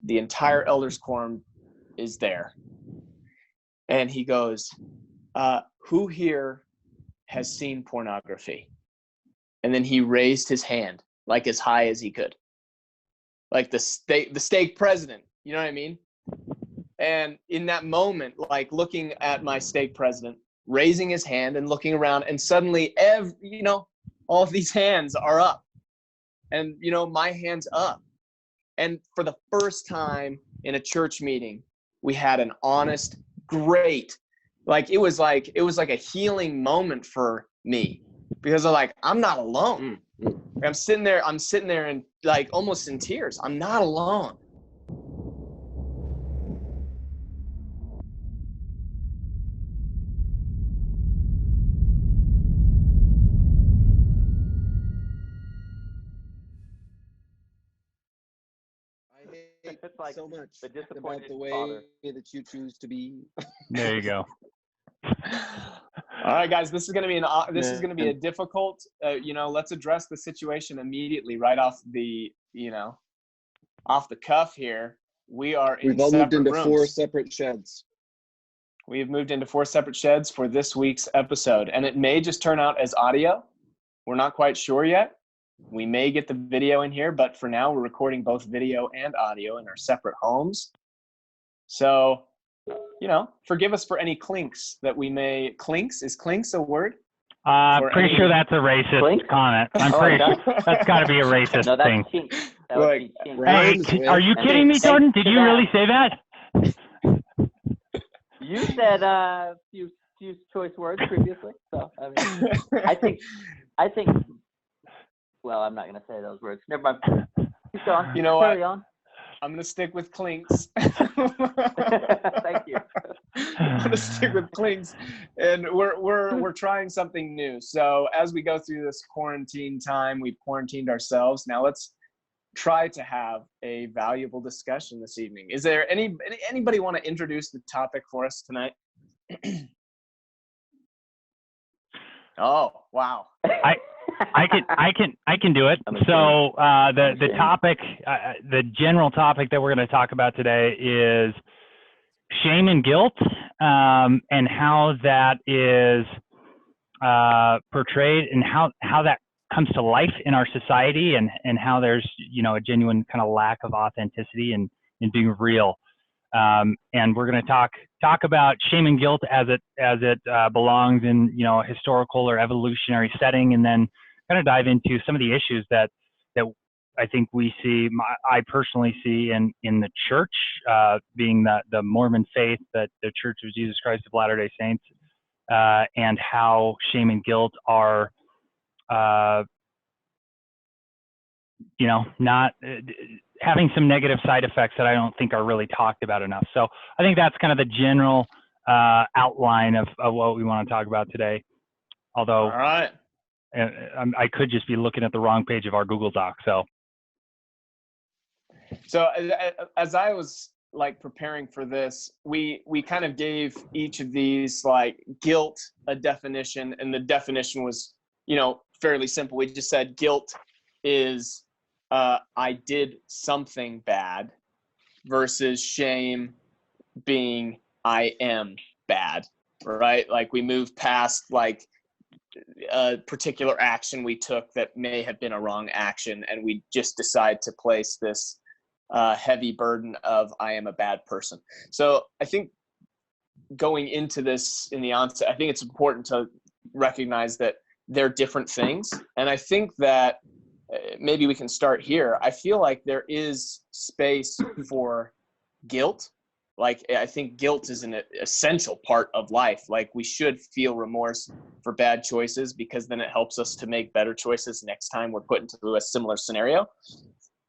the entire elders quorum is there. And he goes, who here has seen pornography? And then he raised his hand like as high as he could. Like the stake president, you know what I mean? And in that moment, like looking at my stake president, raising his hand and looking around, and suddenly all of these hands are up. And, my hand's up. And for the first time in a church meeting, we had an honest, great, it was like a healing moment for me, because I'm not alone. I'm sitting there and almost in tears. I'm not alone. It's like so much the about disappointed the way father. that you choose to be. There you go. All right, guys, this is going to be a difficult, let's address the situation immediately right off the, off the cuff here. We've all moved into rooms. 4 separate sheds. We have moved into 4 separate sheds for this week's episode, and it may just turn out as audio. We're not quite sure yet. We may get the video in here, but for now, we're recording both video and audio in our separate homes. So, forgive us for any clinks that we may. Clinks? Is clinks a word? Pretty sure that's a racist comment. I'm pretty sure that's got to be a racist thing. That would be chink. Hey, are you kidding me, Jordan? Did you really say that? You said a few choice words previously, so I think. Well, I'm not going to say those words. Never mind. Keep going. You know Carry what? on. I'm going to stick with clinks. Thank you. I'm going to stick with clinks. And we're trying something new. So as we go through this quarantine time, we've quarantined ourselves. Now let's try to have a valuable discussion this evening. Is there anybody want to introduce the topic for us tonight? Oh, wow. I can do it. So the topic, the general topic that we're going to talk about today is shame and guilt, and how that is portrayed, and how that comes to life in our society, and how there's a genuine kind of lack of authenticity and being real. And we're going to talk about shame and guilt as it belongs in a historical or evolutionary setting, and then kind of dive into some of the issues that I think we see. I personally see in the church, being the Mormon faith, that the Church of Jesus Christ of Latter-day Saints, and how shame and guilt are, not having some negative side effects that I don't think are really talked about enough. So I think that's kind of the general outline of what we want to talk about today. Although, all right, I could just be looking at the wrong page of our Google Doc. So as I was preparing for this, we kind of gave each of these guilt a definition, and the definition was fairly simple. We just said guilt is I did something bad, versus shame being I am bad, right? We moved past a particular action we took that may have been a wrong action, and we just decide to place this heavy burden of I am a bad person. So I think going into this in the onset, I think it's important to recognize that they're different things. And I think that maybe we can start here. I feel like there is space for guilt. I think guilt is an essential part of life. We should feel remorse for bad choices, because then it helps us to make better choices next time we're put into a similar scenario.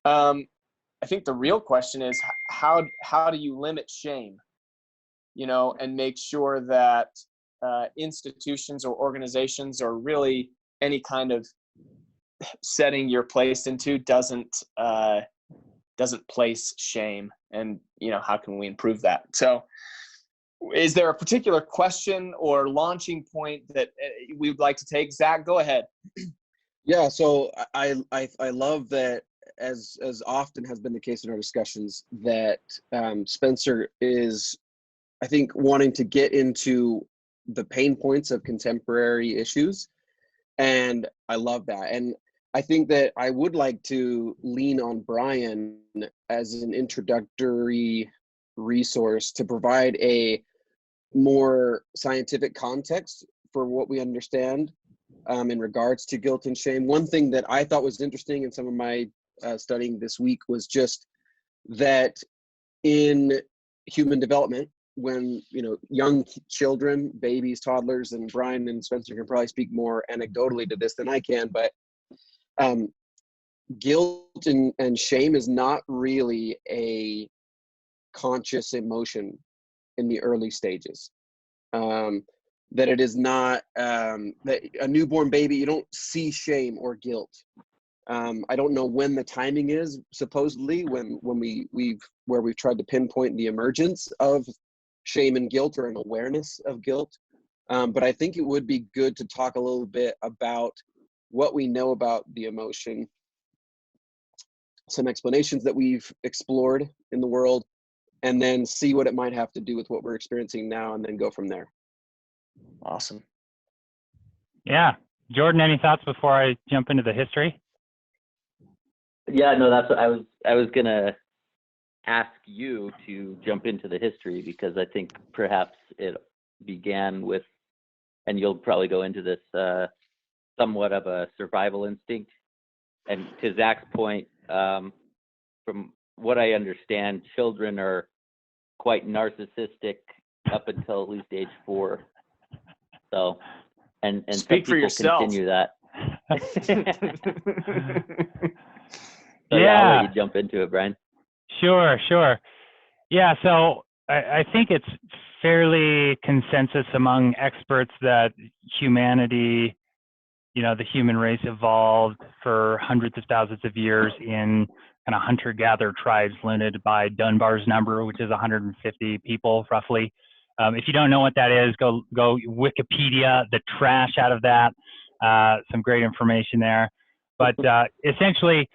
I think the real question is, how do you limit shame, and make sure that institutions or organizations, or really any kind of setting you're placed into, doesn't place shame, and how can we improve that? So is there a particular question or launching point that we would like to take? Zach, go ahead. Yeah, so I love that as often has been the case in our discussions, that Spencer is, I think, wanting to get into the pain points of contemporary issues, and I love that. And I think that I would like to lean on Brian as an introductory resource to provide a more scientific context for what we understand in regards to guilt and shame. One thing that I thought was interesting in some of my studying this week was just that in human development, when young children, babies, toddlers, and Brian and Spencer can probably speak more anecdotally to this than I can, but guilt and shame is not really a conscious emotion in the early stages. That it is not, that a newborn baby, you don't see shame or guilt. I don't know when the timing is, supposedly, when we've tried to pinpoint the emergence of shame and guilt, or an awareness of guilt. But I think it would be good to talk a little bit about what we know about the emotion, some explanations that we've explored in the world, and then see what it might have to do with what we're experiencing now, and then go from there. Awesome. Yeah. Jordan, any thoughts before I jump into the history? Yeah, no, that's what I was gonna ask you to jump into the history, because I think perhaps it began with, and you'll probably go into this, somewhat of a survival instinct. And to Zach's point, from what I understand, children are quite narcissistic up until at least age 4. So, and Speak for some people yourself. continue that. So Yeah. I'll let you jump into it, Brian. Sure. Yeah, so I think it's fairly consensus among experts that humanity, the human race evolved for hundreds of thousands of years in kind of hunter-gatherer tribes limited by Dunbar's number, which is 150 people roughly. If you don't know what that is, go Wikipedia the trash out of that. Some great information there. But essentially,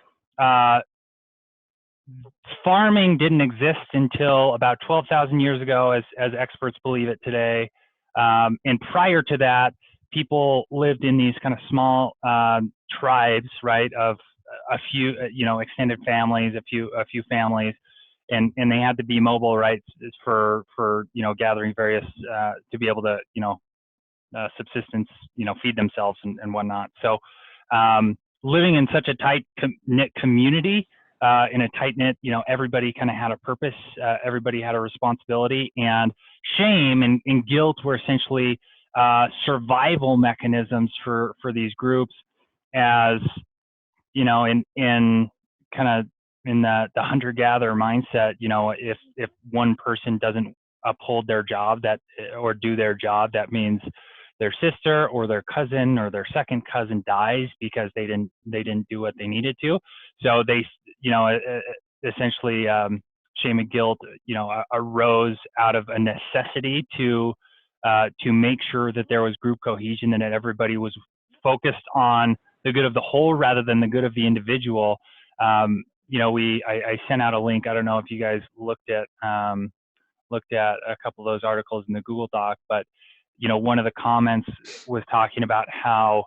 farming didn't exist until about 12,000 years ago, as experts believe it today. And prior to that, people lived in these kind of small tribes, right, of a few, extended families, a few families, and they had to be mobile, right, for gathering various to be able to subsistence, feed themselves and whatnot. So living in such a tight knit community, in a tight knit, everybody kind of had a purpose, everybody had a responsibility, and shame and guilt were essentially survival mechanisms for these groups, as in kind of in the hunter-gatherer mindset. If one person doesn't uphold their job or do their job, that means their sister or their cousin or their second cousin dies because they didn't do what they needed to. So they, essentially, shame and guilt, arose out of a necessity to make sure that there was group cohesion and that everybody was focused on the good of the whole rather than the good of the individual. I sent out a link. I don't know if you guys looked at a couple of those articles in the Google Doc, but one of the comments was talking about how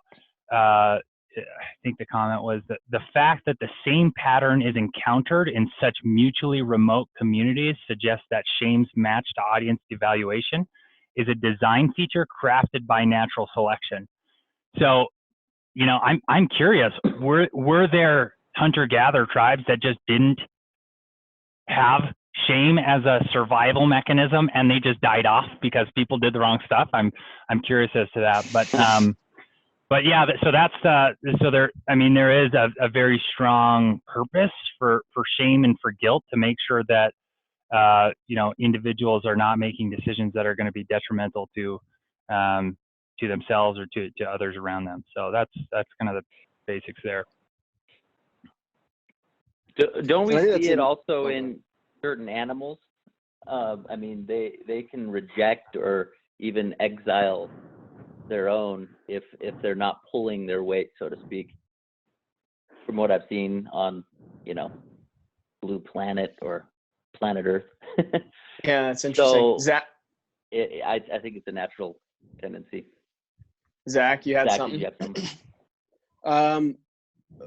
I think the comment was that the fact that the same pattern is encountered in such mutually remote communities suggests that shame's matched audience evaluation is a design feature crafted by natural selection. So, I'm curious, were there hunter-gatherer tribes that just didn't have shame as a survival mechanism and they just died off because people did the wrong stuff? I'm curious as to that, but yeah, so that's there is a very strong purpose for shame and for guilt to make sure that individuals are not making decisions that are going to be detrimental to themselves or to others around them. So that's kind of the basics there. Don't we see it also in certain animals? They can reject or even exile their own if they're not pulling their weight, so to speak. From what I've seen on you know, blue planet or planet Earth. Yeah, that's interesting. So I think it's a natural tendency. Zach, you had Zach, something? did you have something?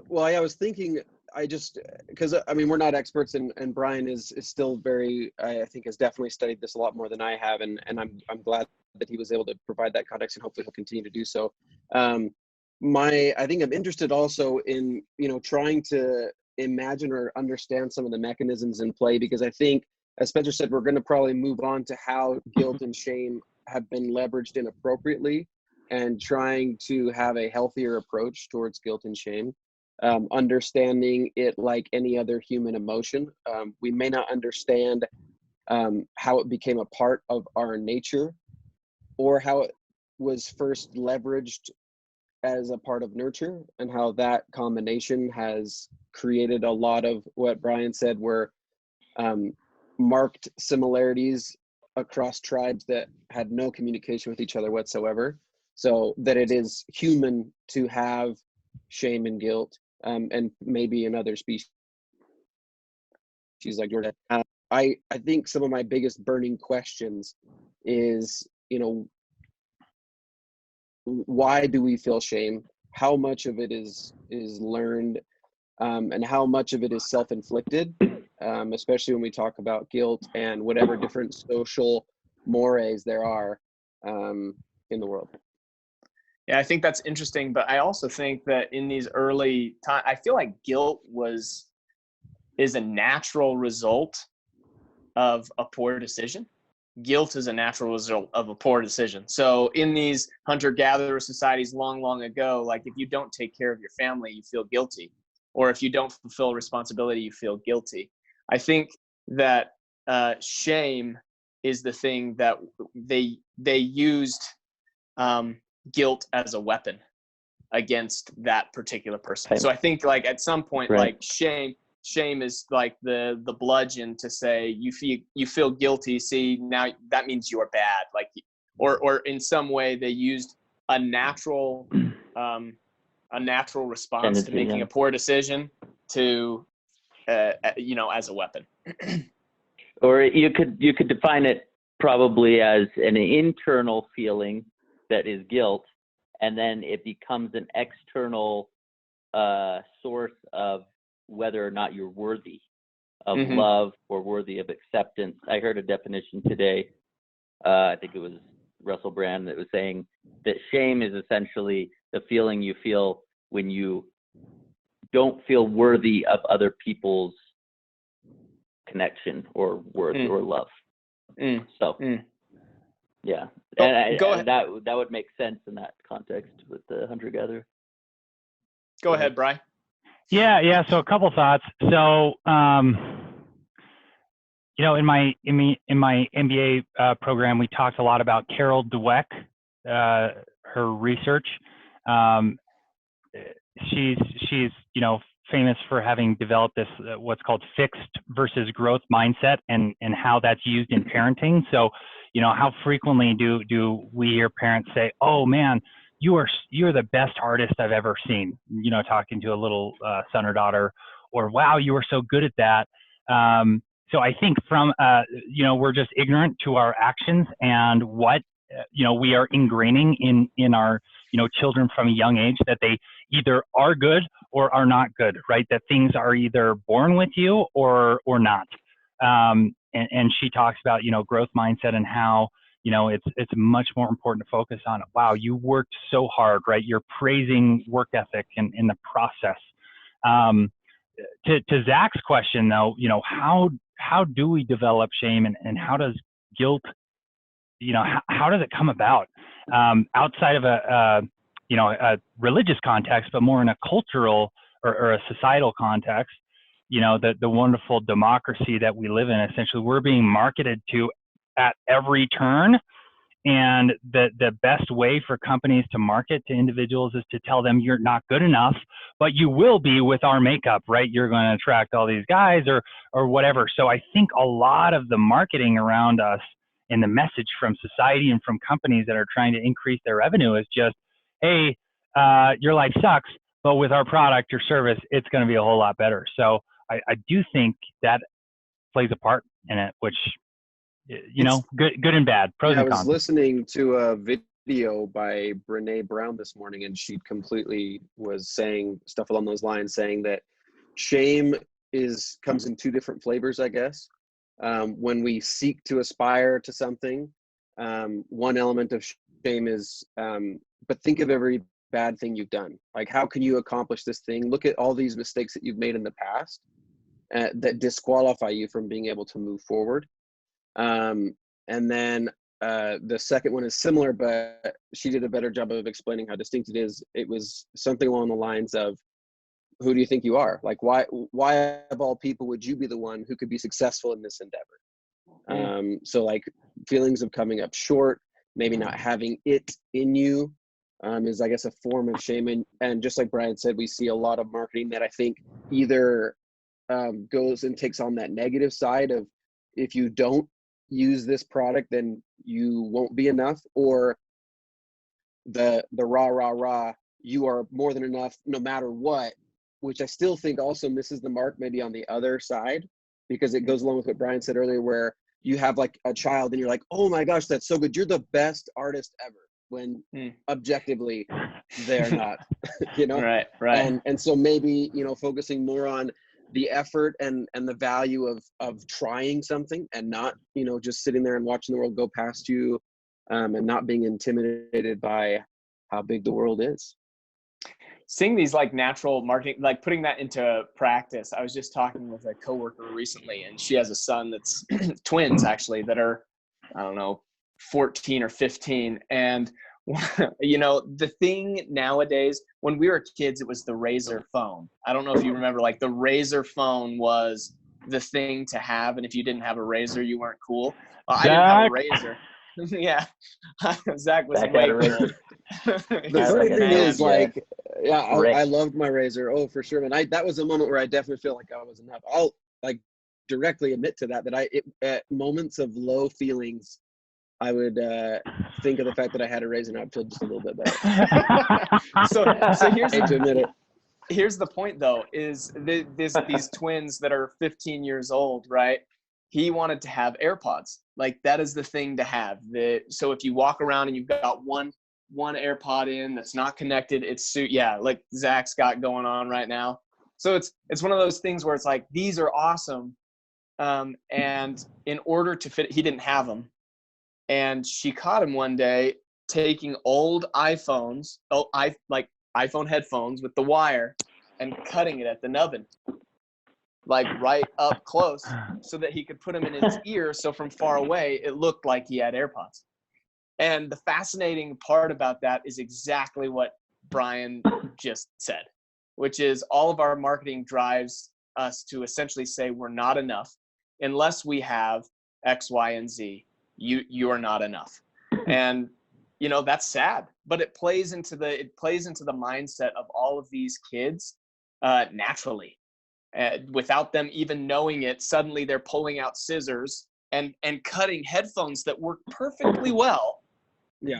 Well, I was thinking, because I mean, we're not experts, and Brian is still very, I think, has definitely studied this a lot more than I have, and I'm glad that he was able to provide that context, and hopefully he'll continue to do so. I think I'm interested also in, you know, trying to imagine or understand some of the mechanisms in play, because I think, as Spencer said, we're going to probably move on to how guilt and shame have been leveraged inappropriately, and trying to have a healthier approach towards guilt and shame. Understanding it like any other human emotion. We may not understand how it became a part of our nature, or how it was first leveraged as a part of nurture, and how that combination has created a lot of what Brian said were marked similarities across tribes that had no communication with each other whatsoever. So that it is human to have shame and guilt, and maybe in other species like yours. I think some of my biggest burning questions is, you know, why do we feel shame? How much of it is learned, and how much of it is self-inflicted, especially when we talk about guilt and whatever different social mores there are in the world. Yeah, I think that's interesting, but I also think that in these early times, I feel like guilt is a natural result of a poor decision. Guilt is a natural result of a poor decision. So in these hunter-gatherer societies long ago, like if you don't take care of your family, you feel guilty. Or if you don't fulfill responsibility, you feel guilty. I think that shame is the thing that they used guilt as a weapon against that particular person. So I think like at some point, like shame is like the bludgeon to say you feel guilty. See, now that means you are bad. Like, or in some way they used a natural response to making a poor decision to you know, as a weapon. Or you could define it probably as an internal feeling that is guilt, and then it becomes an external source of whether or not you're worthy of love or worthy of acceptance. I heard a definition today, I think it was Russell Brand, that was saying that shame is essentially the feeling you feel when you don't feel worthy of other people's connection or worth or love. So yeah, and that would make sense in that context with the hunter-gatherer. Go ahead, Bri. Yeah. So a couple thoughts. So, you know, in my MBA program, we talked a lot about Carol Dweck, her research. She's you know, famous for having developed this what's called fixed versus growth mindset, and how that's used in parenting. So, you know, how frequently do we hear parents say, "Oh man, you're the best artist I've ever seen," you know, talking to a little son or daughter, or "Wow, you were so good at that." So I think from you know, we're just ignorant to our actions and what you know, we are ingraining in our, you know, children from a young age, that they either are good or are not good, right? That things are either born with you or not. And she talks about, you know, growth mindset, and how, you know, it's much more important to focus on, wow, you worked so hard, right? You're praising work ethic in the process. To Zach's question though, you know, how do we develop shame, and how does guilt, you know, how does it come about outside of a you know, a religious context, but more in a cultural or a societal context? You know, the wonderful democracy that we live in, essentially we're being marketed to at every turn, and the best way for companies to market to individuals is to tell them you're not good enough, but you will be with our makeup, right? You're going to attract all these guys or whatever. So I think a lot of the marketing around us and the message from society and from companies that are trying to increase their revenue is just, hey, your life sucks, but with our product or service, it's going to be a whole lot better. So I do think that plays a part in it, which, you know, good and bad, pros I and was cons. listening to a video by Brene Brown this morning, and she completely was saying stuff along those lines, saying that shame comes in two different flavors, I guess. When we seek to aspire to something, one element of shame is, but think of every bad thing you've done. Like, how can you accomplish this thing? Look at all these mistakes that you've made in the past that disqualify you from being able to move forward. And then the second one is similar, but she did a better job of explaining how distinct it is. It was something along the lines of, who do you think you are? Like, why of all people would you be the one who could be successful in this endeavor? So like feelings of coming up short, maybe not having it in you, is, I guess, a form of shame. And just like Brian said, we see a lot of marketing that I think either goes and takes on that negative side of, if you don't use this product, then you won't be enough, or the rah, you are more than enough no matter what, which I still think also misses the mark maybe on the other side, because it goes along with what Brian said earlier, where you have like a child and you're like, oh my gosh, that's so good, you're the best artist ever, when objectively they're not. You know, right. And so maybe, you know, focusing more on the effort and the value of trying something, and not, you know, just sitting there and watching the world go past you, and not being intimidated by how big the world is. Seeing these like natural marketing, like putting that into practice. I was just talking with a coworker recently, and she has a son that's twins actually, that are, I don't know, 14 or 15. And you know, the thing nowadays, when we were kids, it was the Razor phone. I don't know if you remember, like the Razor phone was the thing to have. And if you didn't have a Razor, you weren't cool. I didn't have a Razor. Yeah. Zach was Zach way had a cool. Razor. The funny like a thing is, Nokia like, yeah, I brick. loved my Razor. Oh, for sure. And that was a moment where I definitely feel like I was enough. I'll like directly admit to that, at moments of low feelings, I would think of the fact that I had a Razor, and I'd feel just a little bit better. So here's I hate to admit it. Here's the point though, is these twins that are 15 years old, right? He wanted to have AirPods. Like, that is the thing to have. So if you walk around and you've got one AirPod in that's not connected, like Zach's got going on right now. So it's one of those things where it's like, these are awesome. And in order to fit, he didn't have them. And she caught him one day taking old iPhones, like iPhone headphones with the wire, and cutting it at the nubbin, like right up close, so that he could put them in his ear. So from far away, it looked like he had AirPods. And the fascinating part about that is exactly what Brian just said, which is all of our marketing drives us to essentially say we're not enough unless we have X, Y, and Z. You are not enough. And you know, that's sad, but it plays into the mindset of all of these kids naturally, without them even knowing it. Suddenly they're pulling out scissors and cutting headphones that work perfectly well,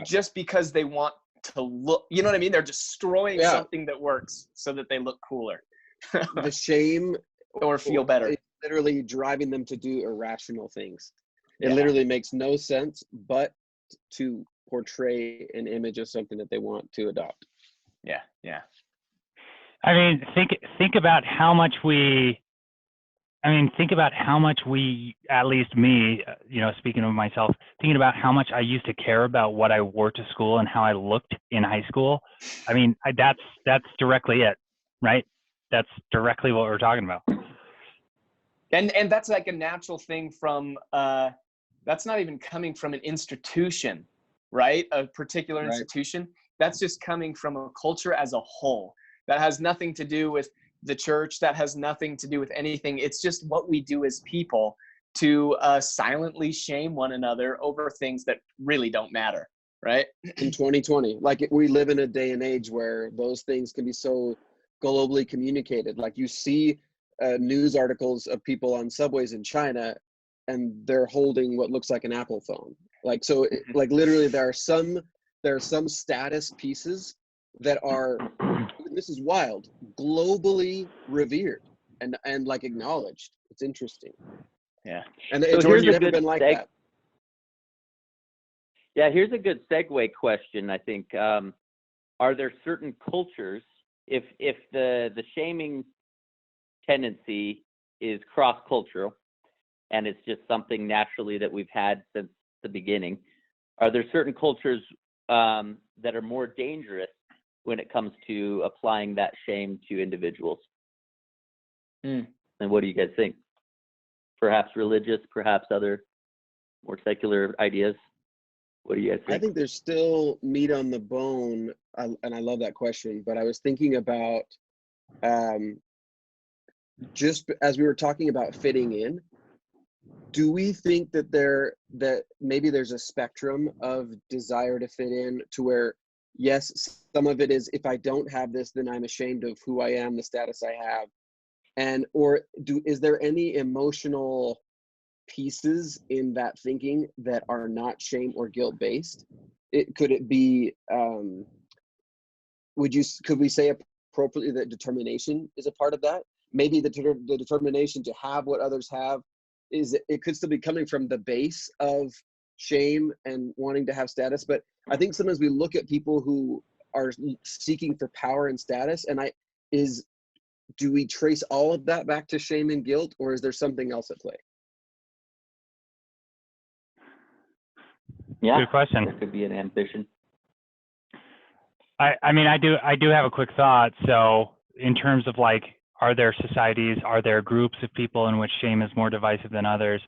just because they want to look, you know what I mean? They're destroying something that works so that they look cooler. The shame or feel better. It's literally driving them to do irrational things. It literally makes no sense, but to portray an image of something that they want to adopt. Yeah. I mean, think about how much we, at least me, you know, speaking of myself, thinking about how much I used to care about what I wore to school and how I looked in high school. I mean, that's directly it, right? That's directly what we're talking about. And that's like a natural thing from, that's not even coming from an institution, right? A particular institution. That's just coming from a culture as a whole. That has nothing to do with the church. That has nothing to do with anything. It's just what we do as people to silently shame one another over things that really don't matter, right? In 2020, like, we live in a day and age where those things can be so globally communicated. Like, you see news articles of people on subways in China, and they're holding what looks like an Apple phone. Like, so like literally there are some status pieces that are, this is wild, globally revered. and like acknowledged. It's interesting. Yeah. And So Jordan's here's a never good been like seg- that. Yeah, here's a good segue question, I think. Are there certain cultures, if the shaming tendency is cross-cultural, and it's just something naturally that we've had since the beginning, are there certain cultures that are more dangerous when it comes to applying that shame to individuals? And what do you guys think? Perhaps religious, perhaps other more secular ideas? What do you guys I think? think there's still meat on the bone, and I love that question. But I was thinking about just as we were talking about fitting in. Do we think that maybe there's a spectrum of desire to fit in, to where, yes, some of it is, if I don't have this, then I'm ashamed of who I am, the status I have, is there any emotional pieces in that thinking that are not shame or guilt based? Could it be, could we say appropriately that determination is a part of that? Maybe the determination to have what others have, it could still be coming from the base of shame and wanting to have status. But I think sometimes we look at people who are seeking for power and status, and do we trace all of that back to shame and guilt, or is there something else at play? Yeah, Good question. there could be an ambition. I mean, I do have a quick thought. So in terms of like, are there societies, are there groups of people in which shame is more divisive than others?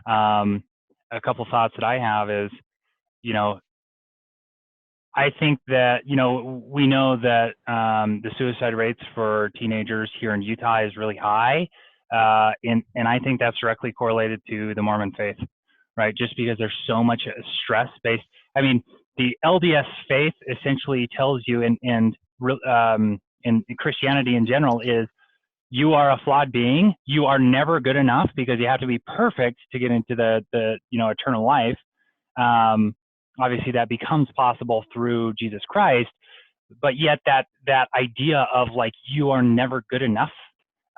A couple thoughts that I have is, you know, I think that, you know, we know that the suicide rates for teenagers here in Utah is really high. And I think that's directly correlated to the Mormon faith, right? Just because there's so much stress based. I mean, the LDS faith essentially tells you, and in Christianity in general, is you are a flawed being. You are never good enough because you have to be perfect to get into the eternal life. Obviously, that becomes possible through Jesus Christ, but yet that idea of like you are never good enough,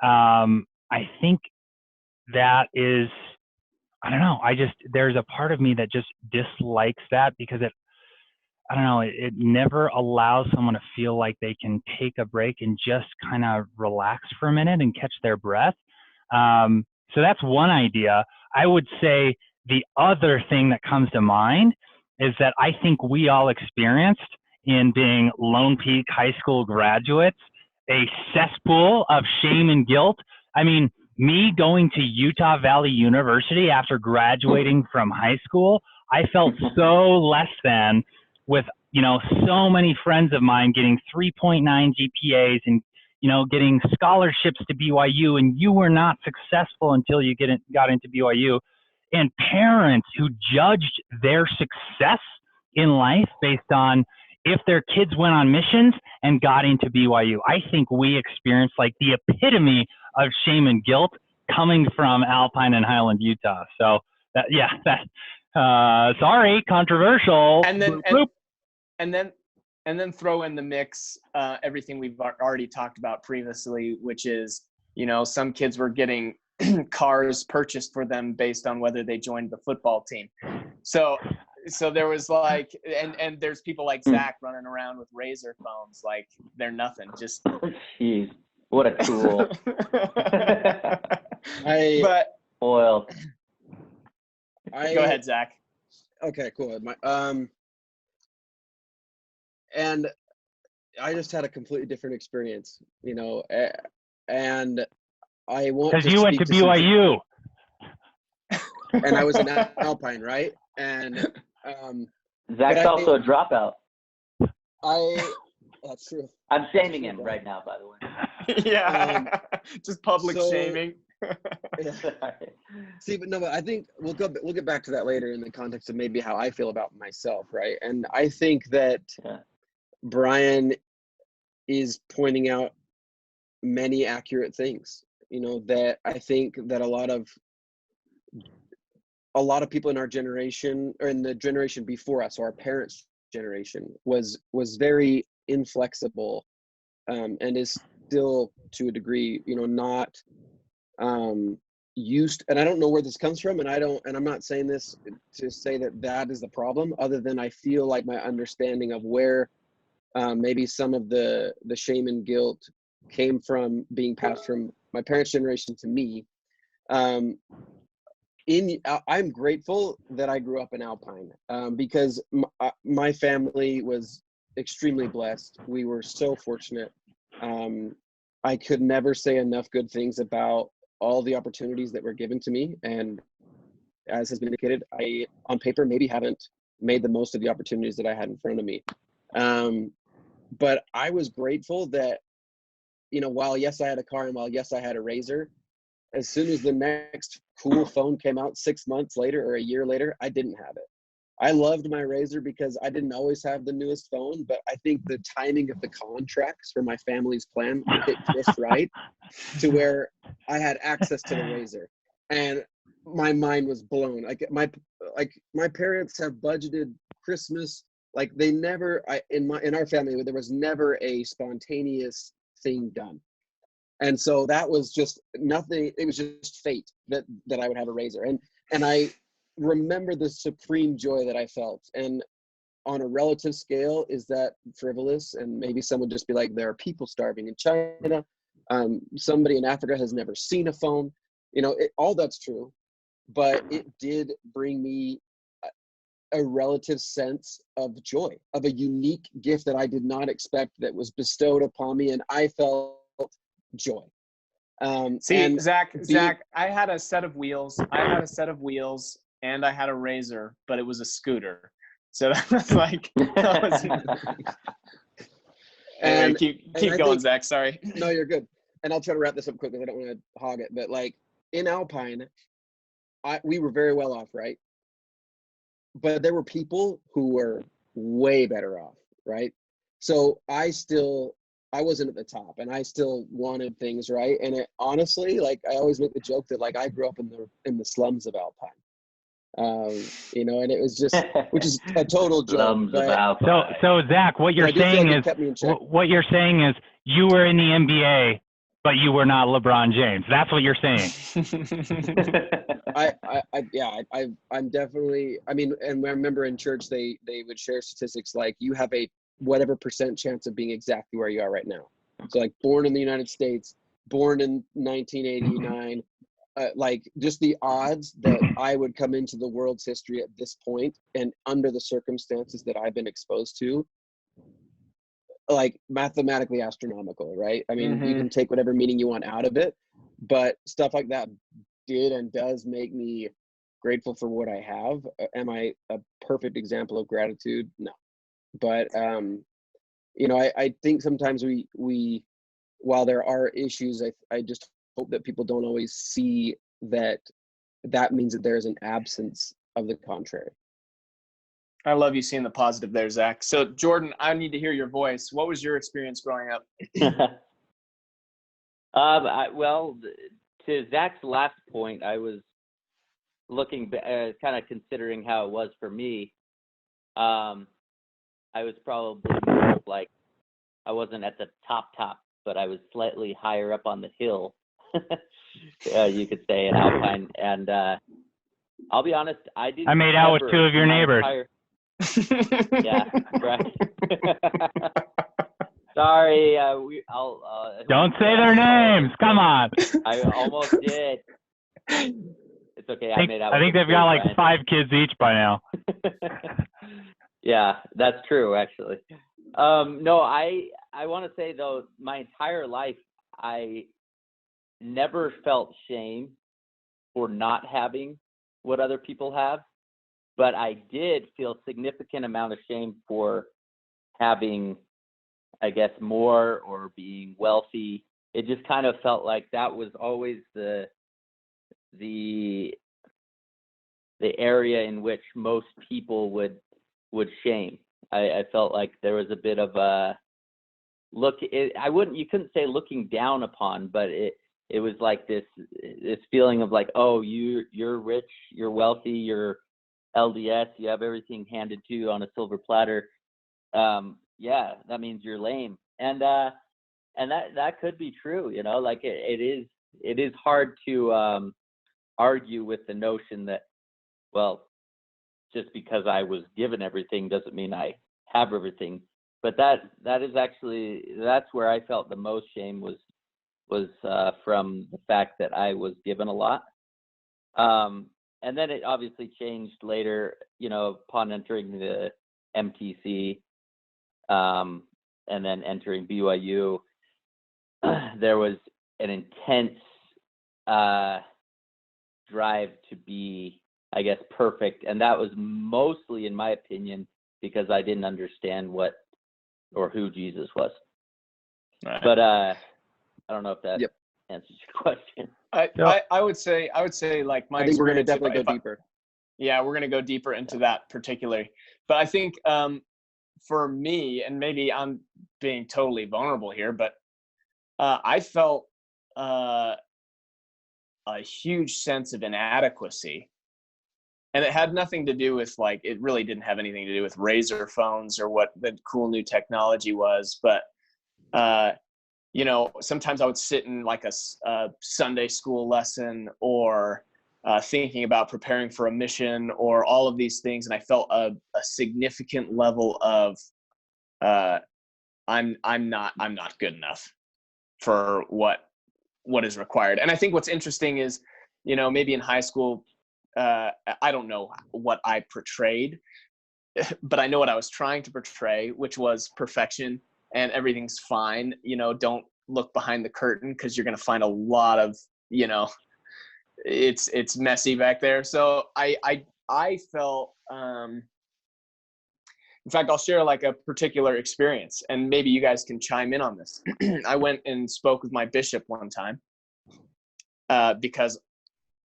I think that is, I don't know. There's a part of me that just dislikes that because it never allows someone to feel like they can take a break and just kind of relax for a minute and catch their breath. So that's one idea. I would say the other thing that comes to mind is that I think we all experienced in being Lone Peak High School graduates a cesspool of shame and guilt. I mean, me going to Utah Valley University after graduating from high school, I felt so less than, with, you know, so many friends of mine getting 3.9 GPAs and, you know, getting scholarships to BYU, and you were not successful until you got into BYU, and parents who judged their success in life based on if their kids went on missions and got into BYU. I think we experienced like the epitome of shame and guilt coming from Alpine and Highland, Utah. So sorry, controversial. And then throw in the mix everything we've already talked about previously, which is, you know, some kids were getting cars purchased for them based on whether they joined the football team. So there was like, and there's people like Zach running around with Razor phones like they're nothing. Just jeez, what a tool. Oil. Go ahead, Zach. Okay, cool. And I just had a completely different experience, you know, and I want to. Because you went to BYU. And I was in Alpine, right? And Zach's also a dropout. That's true. I'm shaming him right now, by the way. Yeah, just public shaming. Yeah. See, but I think we'll get back to that later in the context of maybe how I feel about myself, right? And I think that Brian is pointing out many accurate things, you know, that I think that a lot of people in our generation, or in the generation before us, or our parents' generation, was very inflexible, and is still, to a degree, not used, and I don't know where this comes from, and I'm not saying this to say that is the problem, other than I feel like my understanding of where maybe some of the shame and guilt came from being passed from my parents' generation to me. I'm grateful that I grew up in Alpine, because my family was extremely blessed. We were so fortunate. I could never say enough good things about all the opportunities that were given to me. And as has been indicated, I, on paper, maybe haven't made the most of the opportunities that I had in front of me. But I was grateful that, while yes, I had a car, and while yes, I had a Razor, as soon as the next cool phone came out 6 months later or a year later, I didn't have it. I loved my Razor because I didn't always have the newest phone, but I think the timing of the contracts for my family's plan hit just right to where I had access to the Razor, and my mind was blown. My parents have budgeted Christmas like they never. In our family, there was never a spontaneous thing done. And so that was just nothing. It was just fate that I would have a Razor. And I remember the supreme joy that I felt. And on a relative scale, is that frivolous? And maybe some would just be like, there are people starving in China. Somebody in Africa has never seen a phone. All that's true. But it did bring me a relative sense of joy, of a unique gift that I did not expect that was bestowed upon me. And I felt joy. See, Zach, I had a set of wheels. And I had a Razor, but it was a scooter. So that was like, and keep going, Zach. Sorry. No, you're good. And I'll try to wrap this up quickly. I don't want to hog it, but like in Alpine, we were very well off, right? But there were people who were way better off, right? So I wasn't at the top, and I still wanted things, right? And it honestly, like I always make the joke that like I grew up in the slums of Alpine, and it was just, which is a total joke. So Zach, what you're saying is you were in the NBA, but you were not LeBron James. That's what you're saying. I'm definitely. I mean, and I remember in church they would share statistics like you have a whatever % chance of being exactly where you are right now. So like born in the United States, born in 1989, like just the odds that I would come into the world's history at this point and under the circumstances that I've been exposed to, like mathematically astronomical, right? I mean, you can take whatever meaning you want out of it, but stuff like that did and does make me grateful for what I have. Am I a perfect example of gratitude? No. But I think sometimes we while there are issues, I just hope that people don't always see that means that there is an absence of the contrary. I love you seeing the positive there, Zach. So Jordan, I need to hear your voice. What was your experience growing up? Well, to Zach's last point, I was looking, kind of considering how it was for me. I was probably more like, I wasn't at the top, but I was slightly higher up on the hill, you could say, in Alpine. And I'll be honest, I made out with 2 of your neighbors. Yeah, right. Sorry, don't say their names. Come on. I almost did. It's okay. I think they've got like 5 kids each by now. Yeah, that's true, actually. No, I want to say, though, my entire life, I never felt shame for not having what other people have, but I did feel significant amount of shame for having, I guess, more or being wealthy. It just kind of felt like that was always the area in which most people would shame. I felt like there was a bit of a you couldn't say looking down upon, but it was like this feeling of like, oh, you're rich, you're wealthy, you're LDS, you have everything handed to you on a silver platter. Yeah, that means you're lame. And and that could be true, you know, like it is hard to argue with the notion that, well, just because I was given everything doesn't mean I have everything. But that is actually, that's where I felt the most shame was from the fact that I was given a lot. And then it obviously changed later, you know, upon entering the MTC, and then entering BYU. There was an intense drive to be, I guess, perfect. And that was mostly, in my opinion, because I didn't understand what or who Jesus was. Right. But I don't know if that answers your question. I would say like my I think we're going to experience, definitely go deeper. Yeah, we're going to go deeper into that particularly. But I think for me, and maybe I'm being totally vulnerable here, but I felt a huge sense of inadequacy. And it had nothing to do with, like, it really didn't have anything to do with Razor phones or what the cool new technology was. But, you know, sometimes I would sit in like a Sunday school lesson or thinking about preparing for a mission or all of these things. And I felt a significant level of I'm not good enough for what is required. And I think what's interesting is, you know, maybe in high school, I don't know what I portrayed, but I know what I was trying to portray, which was perfection and everything's fine. You know, don't look behind the curtain because you're going to find a lot of, you know, it's messy back there. So I felt, in fact, I'll share like a particular experience and maybe you guys can chime in on this. I went and spoke with my bishop one time because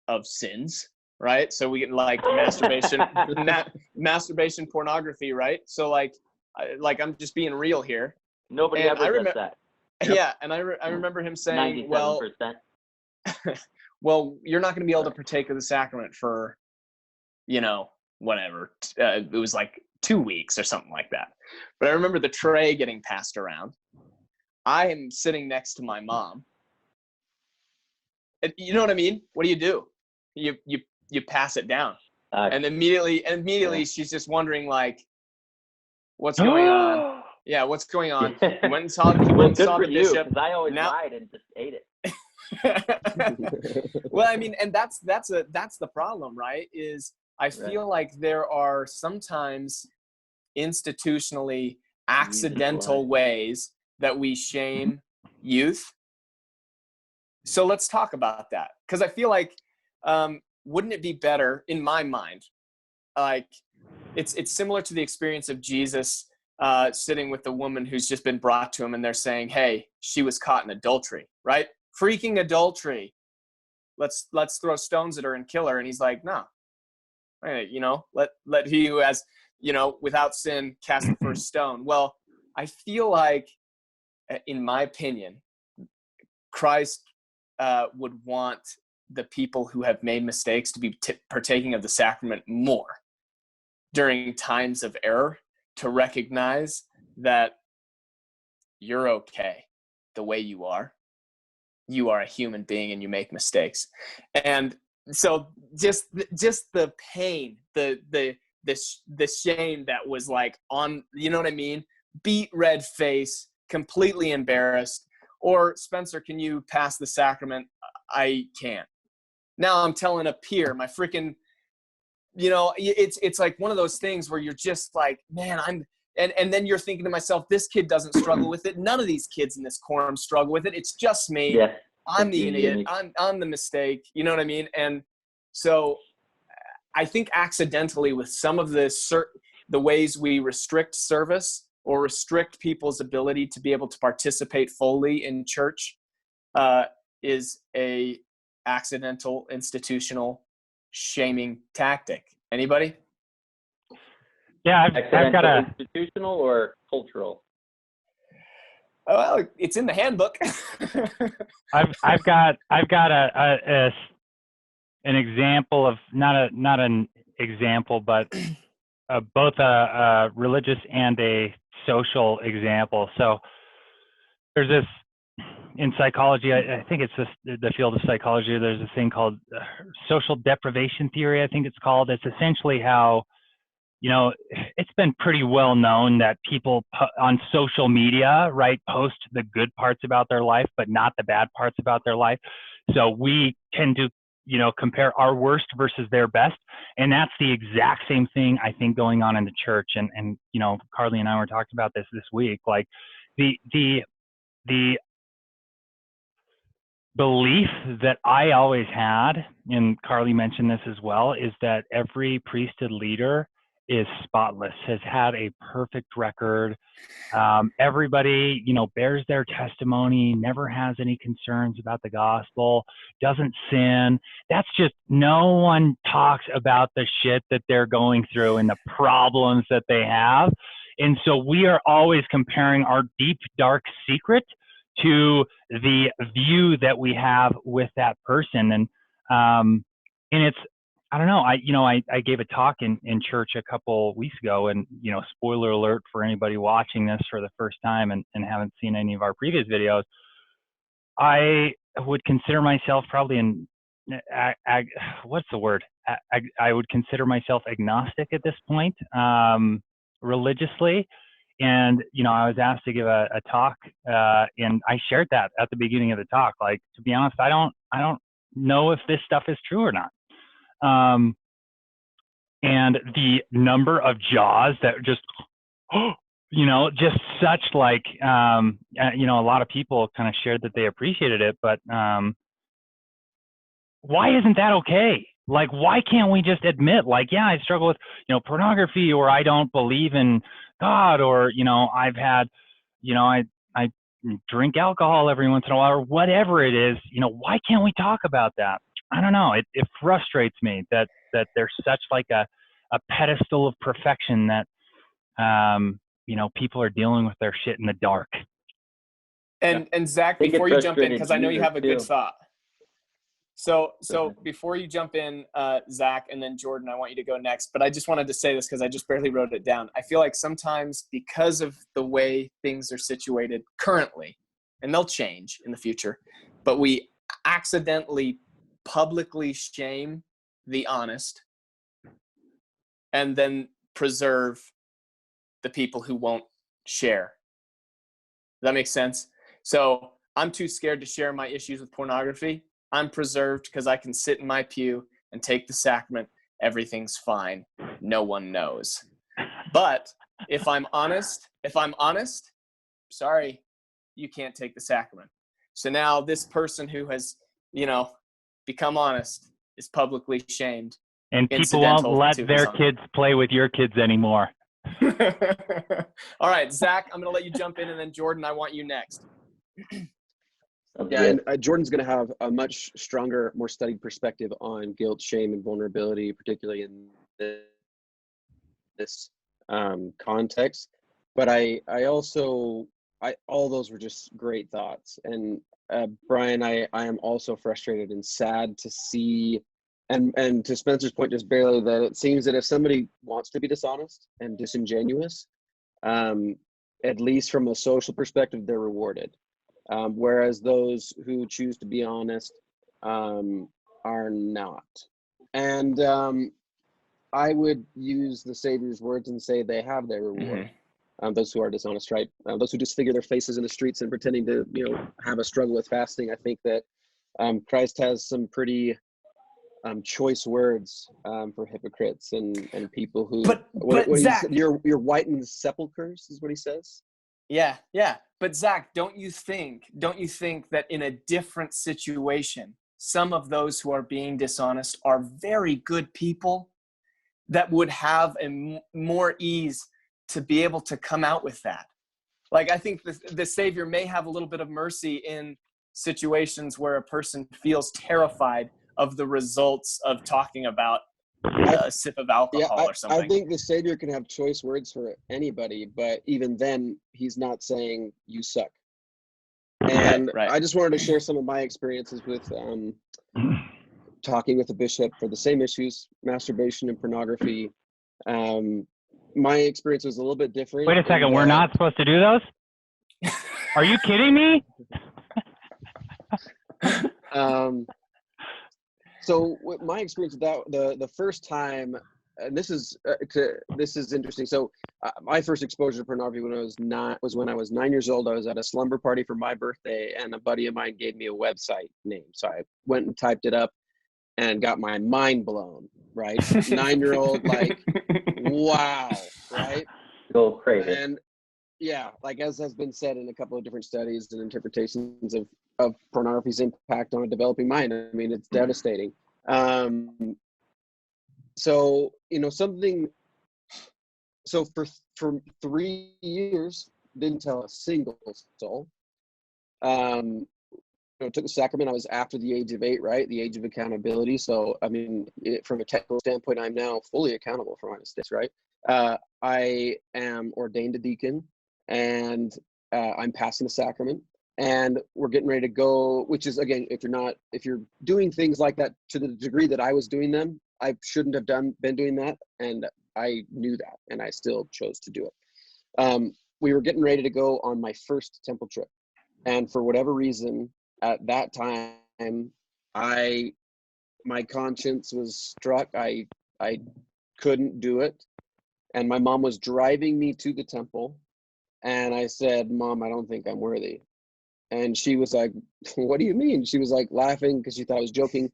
of sins. Right. So we get like masturbation, pornography. Right. So like I'm just being real here. Nobody And ever does that. Yeah. And I remember him saying, 97%. well, you're not going to be able to partake of the sacrament for, you know, whatever. It was like 2 weeks or something like that. But I remember the tray getting passed around. I am sitting next to my mom. And you know what I mean? What do? You pass it down. And immediately she's just wondering, like, what's going on? Yeah, what's going on? He went and saw the bishop. Because I always lied and just ate it. Well, I mean, and that's the problem, right? Is I feel like there are sometimes institutionally accidental ways that we shame youth. So let's talk about that, because I feel like wouldn't it be better, in my mind, like it's similar to the experience of Jesus sitting with the woman who's just been brought to him, and they're saying, hey, she was caught in adultery, right? Freaking adultery. Let's throw stones at her and kill her. And he's like, no, hey, you know, let he who has, you know, without sin cast the first stone. Well, I feel like, in my opinion, Christ would want the people who have made mistakes to be partaking of the sacrament more during times of error, to recognize that you're okay the way you are. You are a human being and you make mistakes. And so just the pain, the shame that was like on, you know what I mean? Beat red face, completely embarrassed. Or, Spencer, can you pass the sacrament? I can't. Now I'm telling a peer, my freaking, you know, it's like one of those things where you're just like, man, and then you're thinking to myself, this kid doesn't struggle with it. None of these kids in this quorum struggle with it. It's just me. Yeah. I'm the idiot. I'm the mistake. You know what I mean? And so I think accidentally, with some of the ways we restrict service or restrict people's ability to be able to participate fully in church, is a accidental institutional shaming tactic. Anybody? Yeah, I've got a institutional or cultural. Well, it's in the handbook. I've got an example of not an example, but both a religious and a social example. So there's in psychology, I think it's the field of psychology, there's a thing called social deprivation theory, I think it's called. It's essentially how, you know, it's been pretty well known that people on social media, right, post the good parts about their life, but not the bad parts about their life. So we tend to, you know, compare our worst versus their best. And that's the exact same thing, I think, going on in the church. And you know, Carly and I were talking about this week, like the belief that I always had, and Carly mentioned this as well, is that every priesthood leader is spotless, has had a perfect record. Everybody, you know, bears their testimony, never has any concerns about the gospel, doesn't sin. That's just, no one talks about the shit that they're going through and the problems that they have. And so we are always comparing our deep, dark secret to the view that we have with that person. And it's, I don't know, I gave a talk in church a couple weeks ago, and, you know, spoiler alert for anybody watching this for the first time and haven't seen any of our previous videos, I would consider myself probably what's the word? I would consider myself agnostic at this point, religiously. And, you know, I was asked to give a talk, and I shared that at the beginning of the talk. Like, to be honest, I don't know if this stuff is true or not. And the number of jaws that just, you know, just such like, you know, a lot of people kind of shared that they appreciated it, but why isn't that okay? Like, why can't we just admit, like, yeah, I struggle with, you know, pornography, or I don't believe in God, or, you know, I've had, you know, I drink alcohol every once in a while, or whatever it is, you know, why can't we talk about that? I don't know. It frustrates me that there's such like a pedestal of perfection that, you know, people are dealing with their shit in the dark. And Zach, I think it before you jump in, frustrated because I know you have a good Jesus, too. thought. So before you jump in, Zach, and then Jordan, I want you to go next. But I just wanted to say this because I just barely wrote it down. I feel like sometimes, because of the way things are situated currently, and they'll change in the future, but we accidentally publicly shame the honest and then preserve the people who won't share. Does that make sense? So I'm too scared to share my issues with pornography. I'm preserved because I can sit in my pew and take the sacrament. Everything's fine. No one knows. But if I'm honest, sorry, you can't take the sacrament. So now this person who has, you know, become honest is publicly shamed. And people won't let their kids play with your kids anymore. All right, Zach, I'm going to let you jump in, and then Jordan, I want you next. Yeah, and Jordan's going to have a much stronger, more studied perspective on guilt, shame, and vulnerability, particularly in this context. But I also, all those were just great thoughts. And Brian, I am also frustrated and sad to see, and to Spencer's point just barely, that it seems that if somebody wants to be dishonest and disingenuous, at least from a social perspective, they're rewarded. Whereas those who choose to be honest are not. And I would use the Savior's words and say they have their reward. Those who are dishonest, right? Those who disfigure their faces in the streets and pretending to, you know, have a struggle with fasting. I think that Christ has some pretty choice words for hypocrites and people who. But Zach, you're whitening sepulchres is what he says. Yeah. But Zach, don't you think that in a different situation, some of those who are being dishonest are very good people that would have more ease to be able to come out with that? Like, I think the Savior may have a little bit of mercy in situations where a person feels terrified of the results of talking about a sip of alcohol or something. I think the Savior can have choice words for anybody, but even then, he's not saying you suck. And right. I just wanted to share some of my experiences with talking with a bishop for the same issues, masturbation and pornography. My experience was a little bit different. Wait a second, we're not supposed to do those? Are you kidding me? So with my experience with that, the first time, and this is interesting. So my first exposure to pornography was when I was 9 years old. I was at a slumber party for my birthday, and a buddy of mine gave me a website name. So I went and typed it up and got my mind blown. Right, 9-year-old, like, wow, right? Go crazy. And yeah, like as has been said in a couple of different studies and interpretations of pornography's impact on a developing mind. I mean, it's devastating. So, so for 3 years, didn't tell a single soul. Took the sacrament. I was after the age of 8, right? The age of accountability. So, I mean, from a technical standpoint, I'm now fully accountable for my mistakes, right? I am ordained a deacon, and I'm passing the sacrament, and we're getting ready to go, which is, again, if you're doing things like that to the degree that I was doing them, I shouldn't have been doing that. And I knew that, and I still chose to do it. We were getting ready to go on my first temple trip. And for whatever reason, at that time, my conscience was struck. I couldn't do it. And my mom was driving me to the temple. And I said, "Mom, I don't think I'm worthy." And she was like, "What do you mean?" She was like laughing because she thought I was joking.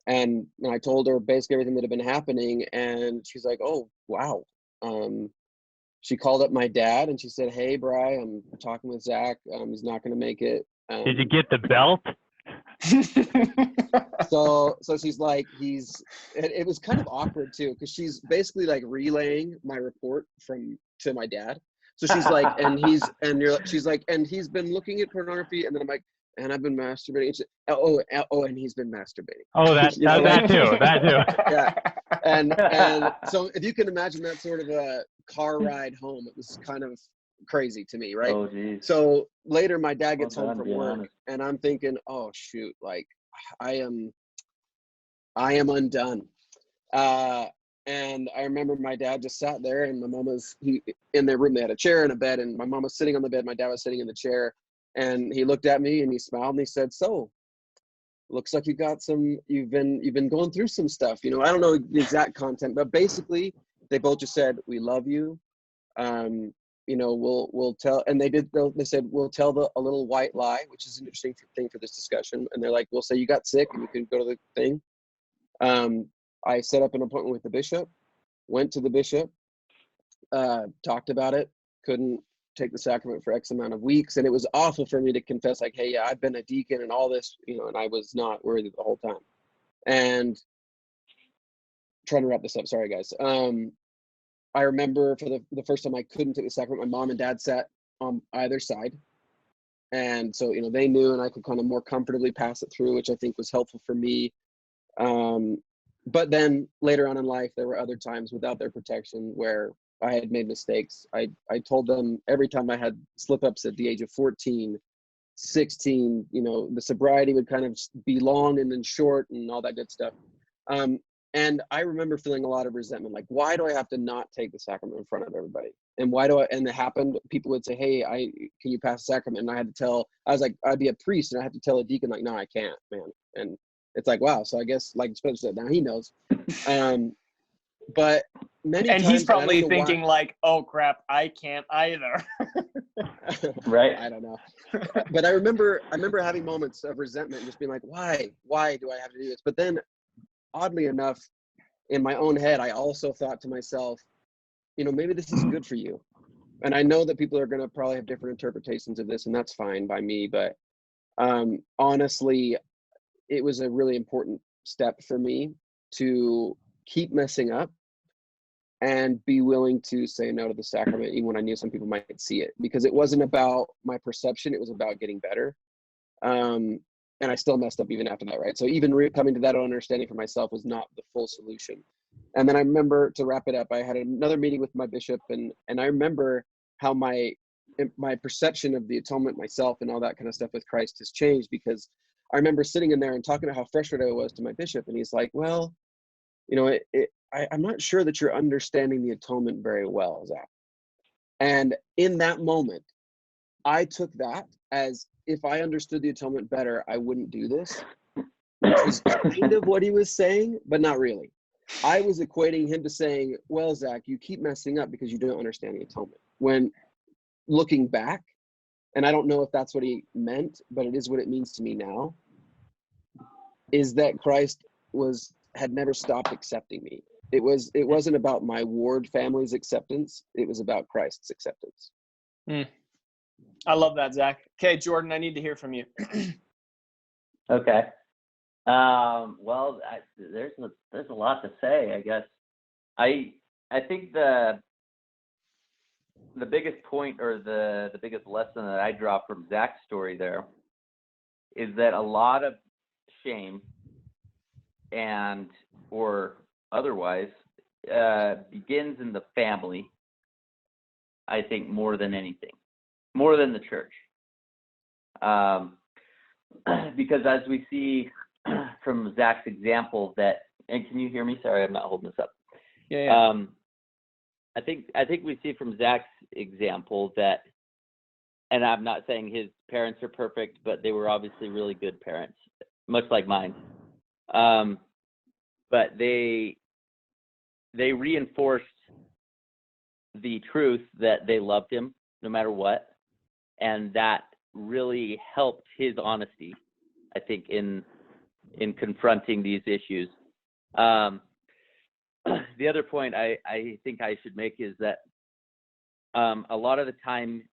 And I told her basically everything that had been happening. And she's like, "Oh, wow." She called up my dad and she said, "Hey, Bri, I'm talking with Zach. He's not going to make it." Did you get the belt? So she's like, it was kind of awkward too, because she's basically like relaying my report to my dad. So she's like, she's like, "And he's been looking at pornography," and then I'm like, "And I've been masturbating." She, and he's been masturbating. Oh, that too. Yeah. And so if you can imagine that sort of a car ride home, it was kind of crazy to me, right? Oh, geez. So later my dad gets home from being work, honest. and I'm thinking, oh shoot, like I am undone. And I remember my dad just sat there, and my mom was in their room. They had a chair and a bed, and my mom was sitting on the bed. My dad was sitting in the chair, and he looked at me and he smiled and he said, "So, looks like you've been going through some stuff." I don't know the exact content, but basically they both just said, "We love you. We'll tell," and they said, "We'll tell a little white lie," which is an interesting thing for this discussion. And they're like, "We'll say you got sick and you couldn't go to the thing." I set up an appointment with the bishop, went to the bishop, talked about it, couldn't take the sacrament for X amount of weeks. And it was awful for me to confess, like, "Hey, yeah, I've been a deacon and all this, and I was not worthy the whole time." And trying to wrap this up. Sorry, guys. I remember for the first time I couldn't take the sacrament, my mom and dad sat on either side. And so, they knew, and I could kind of more comfortably pass it through, which I think was helpful for me. But then later on in life, there were other times without their protection where I had made mistakes. I told them every time I had slip-ups at the age of 14, 16, the sobriety would kind of be long and then short and all that good stuff. And I remember feeling a lot of resentment, like, why do I have to not take the sacrament in front of everybody? And and it happened, people would say, "Hey, can you pass the sacrament?" And I'd be a priest and I had to tell a deacon, like, "No, I can't, man." And it's like, wow. So I guess, like Spencer said, now he knows. But many times, he's probably thinking like, "Oh crap, I can't either." Right. I don't know. But I remember having moments of resentment, just being like, why do I have to do this? But then, oddly enough, in my own head, I also thought to myself, maybe this is good for you. And I know that people are going to probably have different interpretations of this, and that's fine by me. But honestly, it was a really important step for me to keep messing up and be willing to say no to the sacrament, even when I knew some people might see it, because it wasn't about my perception. It was about getting better. And I still messed up even after that, right? So even coming to that understanding for myself was not the full solution. And then I remember, to wrap it up, I had another meeting with my bishop, and I remember how my perception of the atonement myself and all that kind of stuff with Christ has changed, because I remember sitting in there and talking about how frustrated I was to my bishop, and he's like, "Well, I'm not sure that you're understanding the atonement very well, Zach." And in that moment, I took that as, if I understood the atonement better, I wouldn't do this. which was kind of what he was saying, but not really. I was equating him to saying, well, Zach, you keep messing up because you don't understand the atonement. When looking back, and I don't know if that's what he meant, but it is what it means to me now, is that Christ had never stopped accepting me. It wasn't about my Ward family's acceptance. It was about Christ's acceptance. I love that, Zach. Okay, Jordan, I need to hear from you. Okay. Well, there's a lot to say, I guess. I think the biggest point, or the biggest lesson that I draw from Zach's story there, is that a lot of shame or otherwise begins in the family, I think, more than anything, more than the church. Because as we see from Zach's example and can you hear me? Sorry, I'm not holding this up. Yeah. I think we see from Zach's example that, and I'm not saying his parents are perfect, but they were obviously really good parents, much like mine. But they reinforced the truth that they loved him no matter what, and that really helped his honesty, I think, in confronting these issues. The other point I think I should make is that a lot of the time,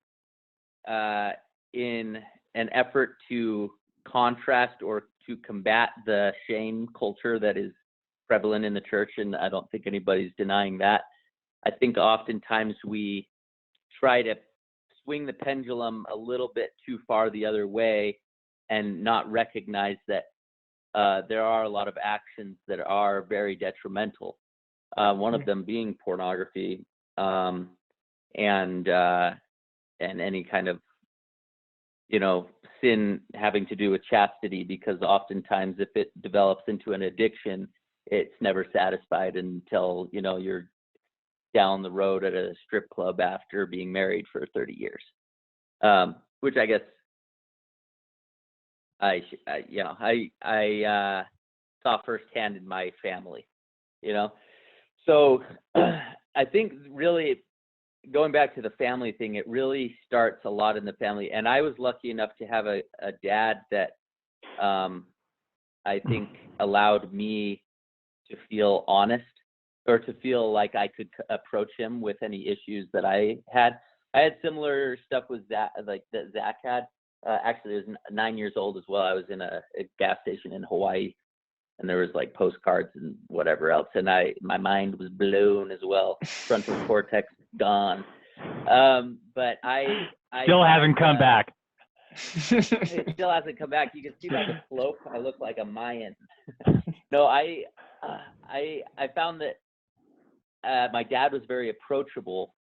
in an effort to contrast or to combat the shame culture that is prevalent in the church, and I don't think anybody's denying that, I think oftentimes we try to swing the pendulum a little bit too far the other way and not recognize that there are a lot of actions that are very detrimental. One of them being pornography, and any kind of, sin having to do with chastity, because oftentimes if it develops into an addiction, it's never satisfied until, you're down the road at a strip club after being married for 30 years, which I guess I saw firsthand in my family, So I think really going back to the family thing, it really starts a lot in the family. And I was lucky enough to have a dad that I think allowed me to feel honest, or to feel like I could approach him with any issues that I had. I had similar stuff with Zach, like that Zach had. Actually, I was 9 years old as well. I was in a gas station in Hawaii, and there was like postcards and whatever else, and my mind was blown as well. Frontal cortex gone. But I still hasn't come back. It still hasn't come back. You can see by the slope, I look like a Mayan. No, I found that my dad was very approachable.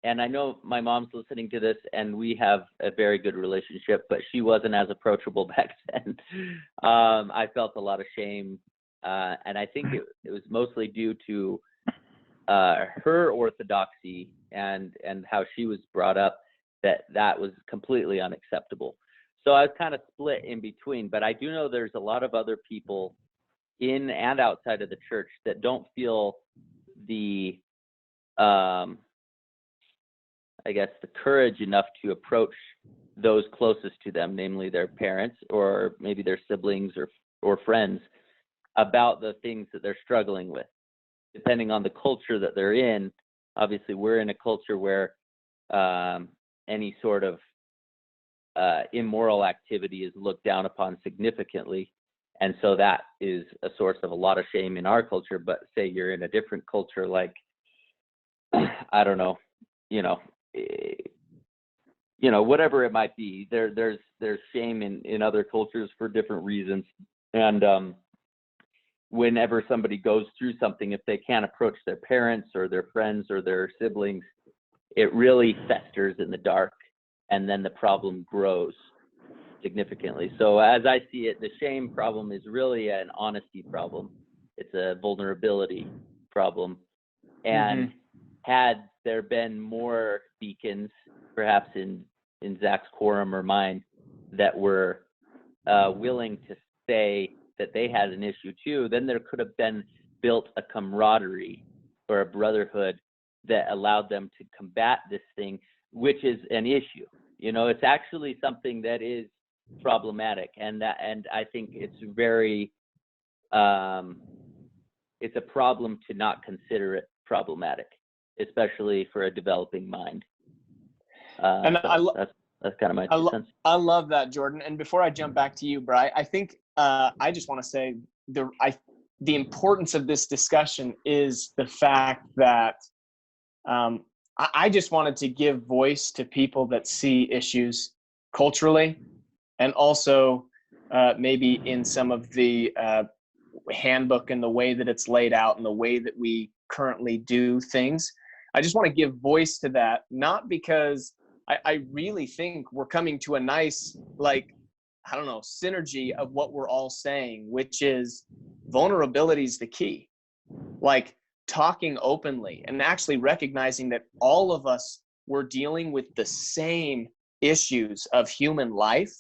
And I know my mom's listening to this, and we have a very good relationship, but she wasn't as approachable back then. I felt a lot of shame, and I think it was mostly due to her orthodoxy and how she was brought up, that was completely unacceptable. So I was kind of split in between, but I do know there's a lot of other people in and outside of the church that don't feel the I guess the courage enough to approach those closest to them, namely their parents or maybe their siblings or friends, about the things that they're struggling with, depending on the culture that they're in. Obviously, we're in a culture where any sort of immoral activity is looked down upon significantly. And so that is a source of a lot of shame in our culture. But say you're in a different culture, like, I don't know, whatever it might be, there's shame in other cultures for different reasons. And whenever somebody goes through something, if they can't approach their parents or their friends or their siblings, it really festers in the dark, and then the problem grows significantly. So as I see it, the shame problem is really an honesty problem. It's a vulnerability problem. And had there been more beacons, perhaps in Zach's quorum or mine, that were willing to say that they had an issue too, then there could have been built a camaraderie or a brotherhood that allowed them to combat this thing, which is an issue. You know, it's actually something that is problematic, and I think it's very, it's a problem to not consider it problematic, especially for a developing mind. And so that's kind of my 2 cents. I love that, Jordan. And before I jump back to you, Bri, I think I just want to say the importance of this discussion is the fact that I just wanted to give voice to people that see issues culturally, and also maybe in some of the handbook and the way that it's laid out and the way that we currently do things. I just want to give voice to that, not because I really think we're coming to a nice, like, I don't know, synergy of what we're all saying, which is vulnerability is the key. Like, talking openly and actually recognizing that all of us were dealing with the same issues of human life,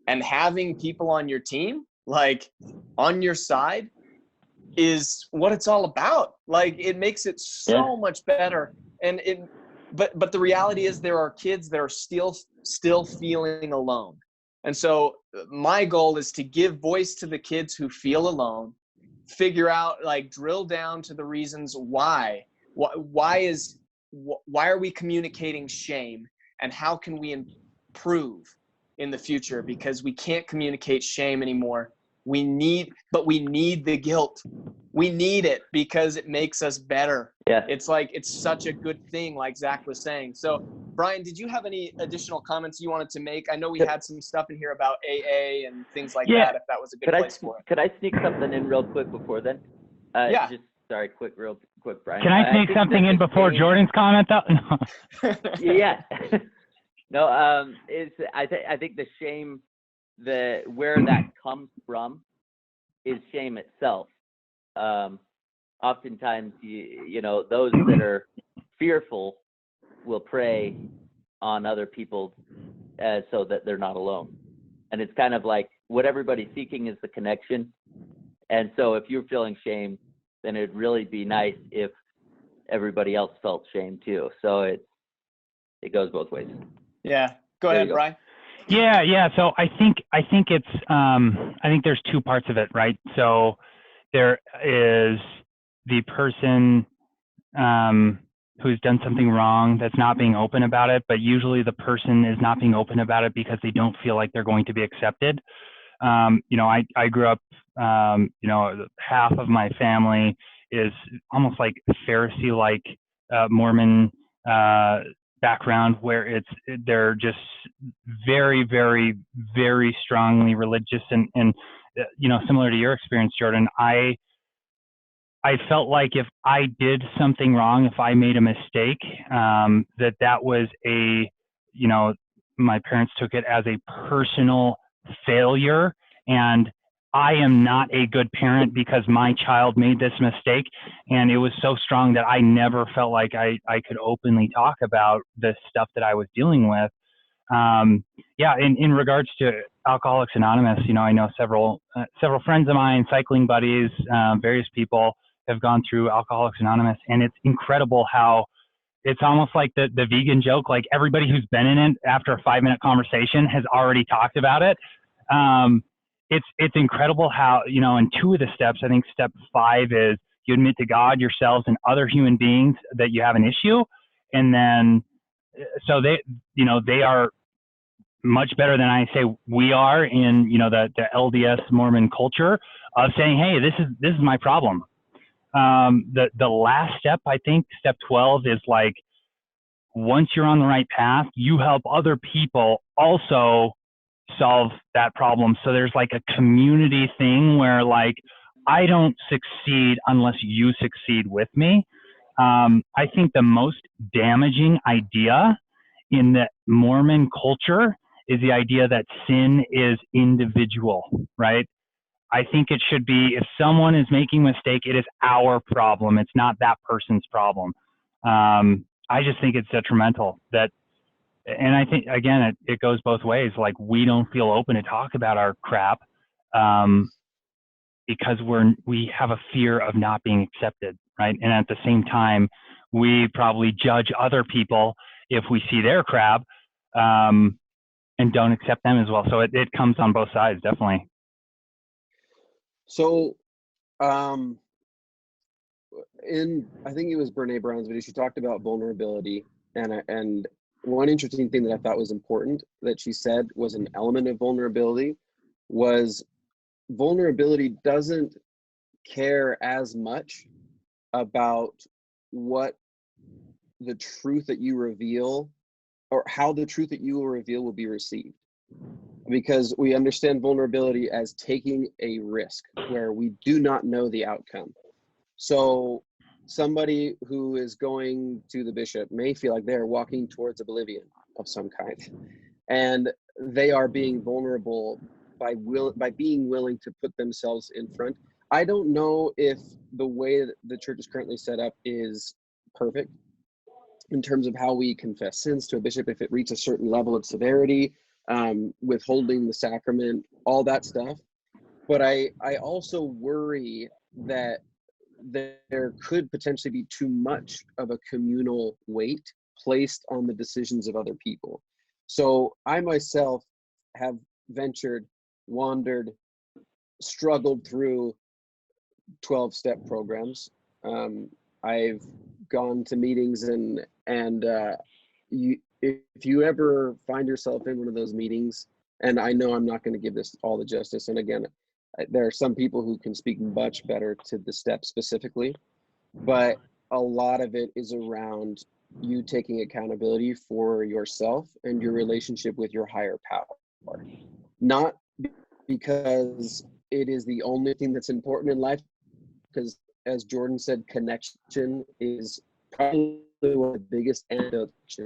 and having people on your team, like on your side, is what it's all about. Like, it makes it so much better. And but the reality is there are kids that are still feeling alone. And so my goal is to give voice to the kids who feel alone, figure out, like, drill down to the reasons why are we communicating shame, and how can we improve in the future, because we can't communicate shame anymore. We need the guilt. We need it because it makes us better. Yeah. It's like, it's such a good thing, like Zach was saying. So Brian, did you have any additional comments you wanted to make? I know we had some stuff in here about AA and things like that, if that was a good place for it. Could I sneak something in real quick before then? Yeah. Sorry, real quick, Brian. Can I sneak something in before Jordan's comment, though? No. Yeah. No, I think the shame, where that comes from is shame itself. Oftentimes, you know, those that are fearful will prey on other people so that they're not alone. And it's kind of like what everybody's seeking is the connection. And so if you're feeling shame, then it'd really be nice if everybody else felt shame too. So it goes both ways. Yeah. Go ahead, Brian. Yeah. So I think it's I think there's two parts of it, right? So there is the person who's done something wrong that's not being open about it, but usually the person is not being open about it because they don't feel like they're going to be accepted. You know, I grew up, you know, half of my family is almost like Pharisee-like Mormon background, where they're just very, very, very strongly religious, and you know, similar to your experience, Jordan, I felt like if I did something wrong, if I made a mistake, that was you know, my parents took it as a personal failure, and I am not a good parent because my child made this mistake. And it was so strong that I never felt like I could openly talk about the stuff that I was dealing with. Yeah, in regards to Alcoholics Anonymous, you know, I know several friends of mine, cycling buddies, various people have gone through Alcoholics Anonymous, and it's incredible how it's almost like the vegan joke, like everybody who's been in it after a 5-minute conversation has already talked about it. It's incredible how, you know, in 2 of the steps, I think step 5 is you admit to God, yourselves, and other human beings that you have an issue. And then, so they are much better than I say we are in, you know, the LDS Mormon culture of saying, hey, this is my problem. The last step, I think, step 12 is like, once you're on the right path, you help other people also solve that problem. So there's like a community thing where, like, I don't succeed unless you succeed with me. I think the most damaging idea in the Mormon culture is the idea that sin is individual, right? I think it should be, if someone is making a mistake, it is our problem. It's not that person's problem. I just think it's detrimental that and I think, again, it goes both ways. Like, we don't feel open to talk about our crap, because we have a fear of not being accepted, right? And at the same time, we probably judge other people if we see their crap, and don't accept them as well. So it comes on both sides, definitely. So, I think it was Brene Brown's video, she talked about vulnerability, and one interesting thing that I thought was important that she said was an element of vulnerability was vulnerability doesn't care as much about what the truth that you reveal or how the truth that you will reveal will be received, because we understand vulnerability as taking a risk where we do not know the outcome. So somebody who is going to the bishop may feel like they're walking towards oblivion of some kind, and they are being vulnerable by being willing to put themselves in front. I don't know if the way that the church is currently set up is perfect in terms of how we confess sins to a bishop, if it reaches a certain level of severity, withholding the sacrament, all that stuff. But I also worry that there could potentially be too much of a communal weight placed on the decisions of other people. So I myself have ventured, wandered, struggled through 12-step programs. I've gone to meetings and if you ever find yourself in one of those meetings, and I know I'm not going to give this all the justice, and again, there are some people who can speak much better to the steps specifically, but a lot of it is around you taking accountability for yourself and your relationship with your higher power. Not because it is the only thing that's important in life, because as Jordan said, connection is probably one of the biggest antidotes.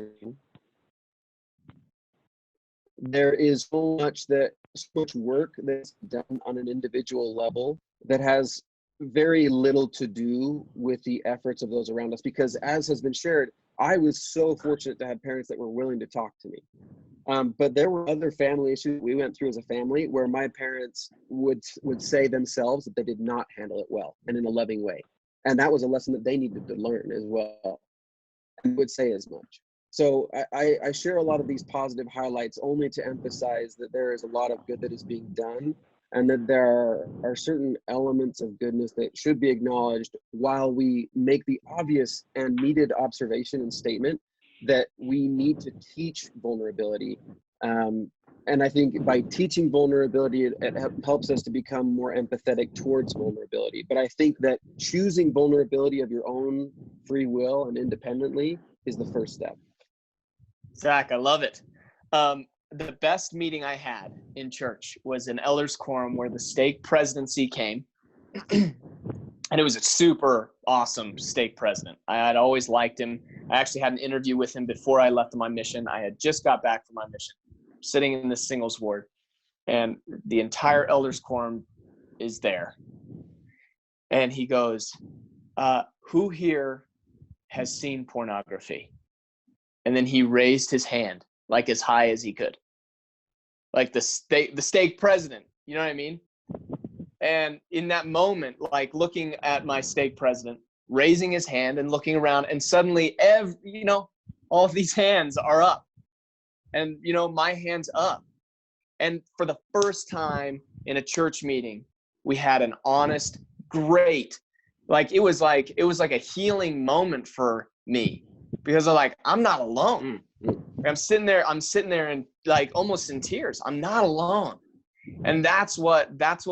There is so much work that's done on an individual level that has very little to do with the efforts of those around us, because as has been shared, I was so fortunate to have parents that were willing to talk to me. But there were other family issues we went through as a family where my parents would say themselves that they did not handle it well and in a loving way. And that was a lesson that they needed to learn as well, and would say as much. So I share a lot of these positive highlights only to emphasize that there is a lot of good that is being done, and that there are certain elements of goodness that should be acknowledged while we make the obvious and needed observation and statement that we need to teach vulnerability. And I think by teaching vulnerability, it helps us to become more empathetic towards vulnerability. But I think that choosing vulnerability of your own free will and independently is the first step. Zach, I love it. The best meeting I had in church was an elders quorum where the stake presidency came. And it was a super awesome stake president. I had always liked him. I actually had an interview with him before I left my mission. I had just got back from my mission, sitting in the singles ward, and the entire elders quorum is there. And he goes, who here has seen pornography? And then he raised his hand like as high as he could, like the stake president, you know what I mean? And in that moment, like looking at my stake president, raising his hand and looking around, and suddenly all of these hands are up, and my hand's up. And for the first time in a church meeting, we had an honest, great, it was like a healing moment for me, because I'm not alone. I'm sitting there and like almost in tears. I'm not alone. And that's what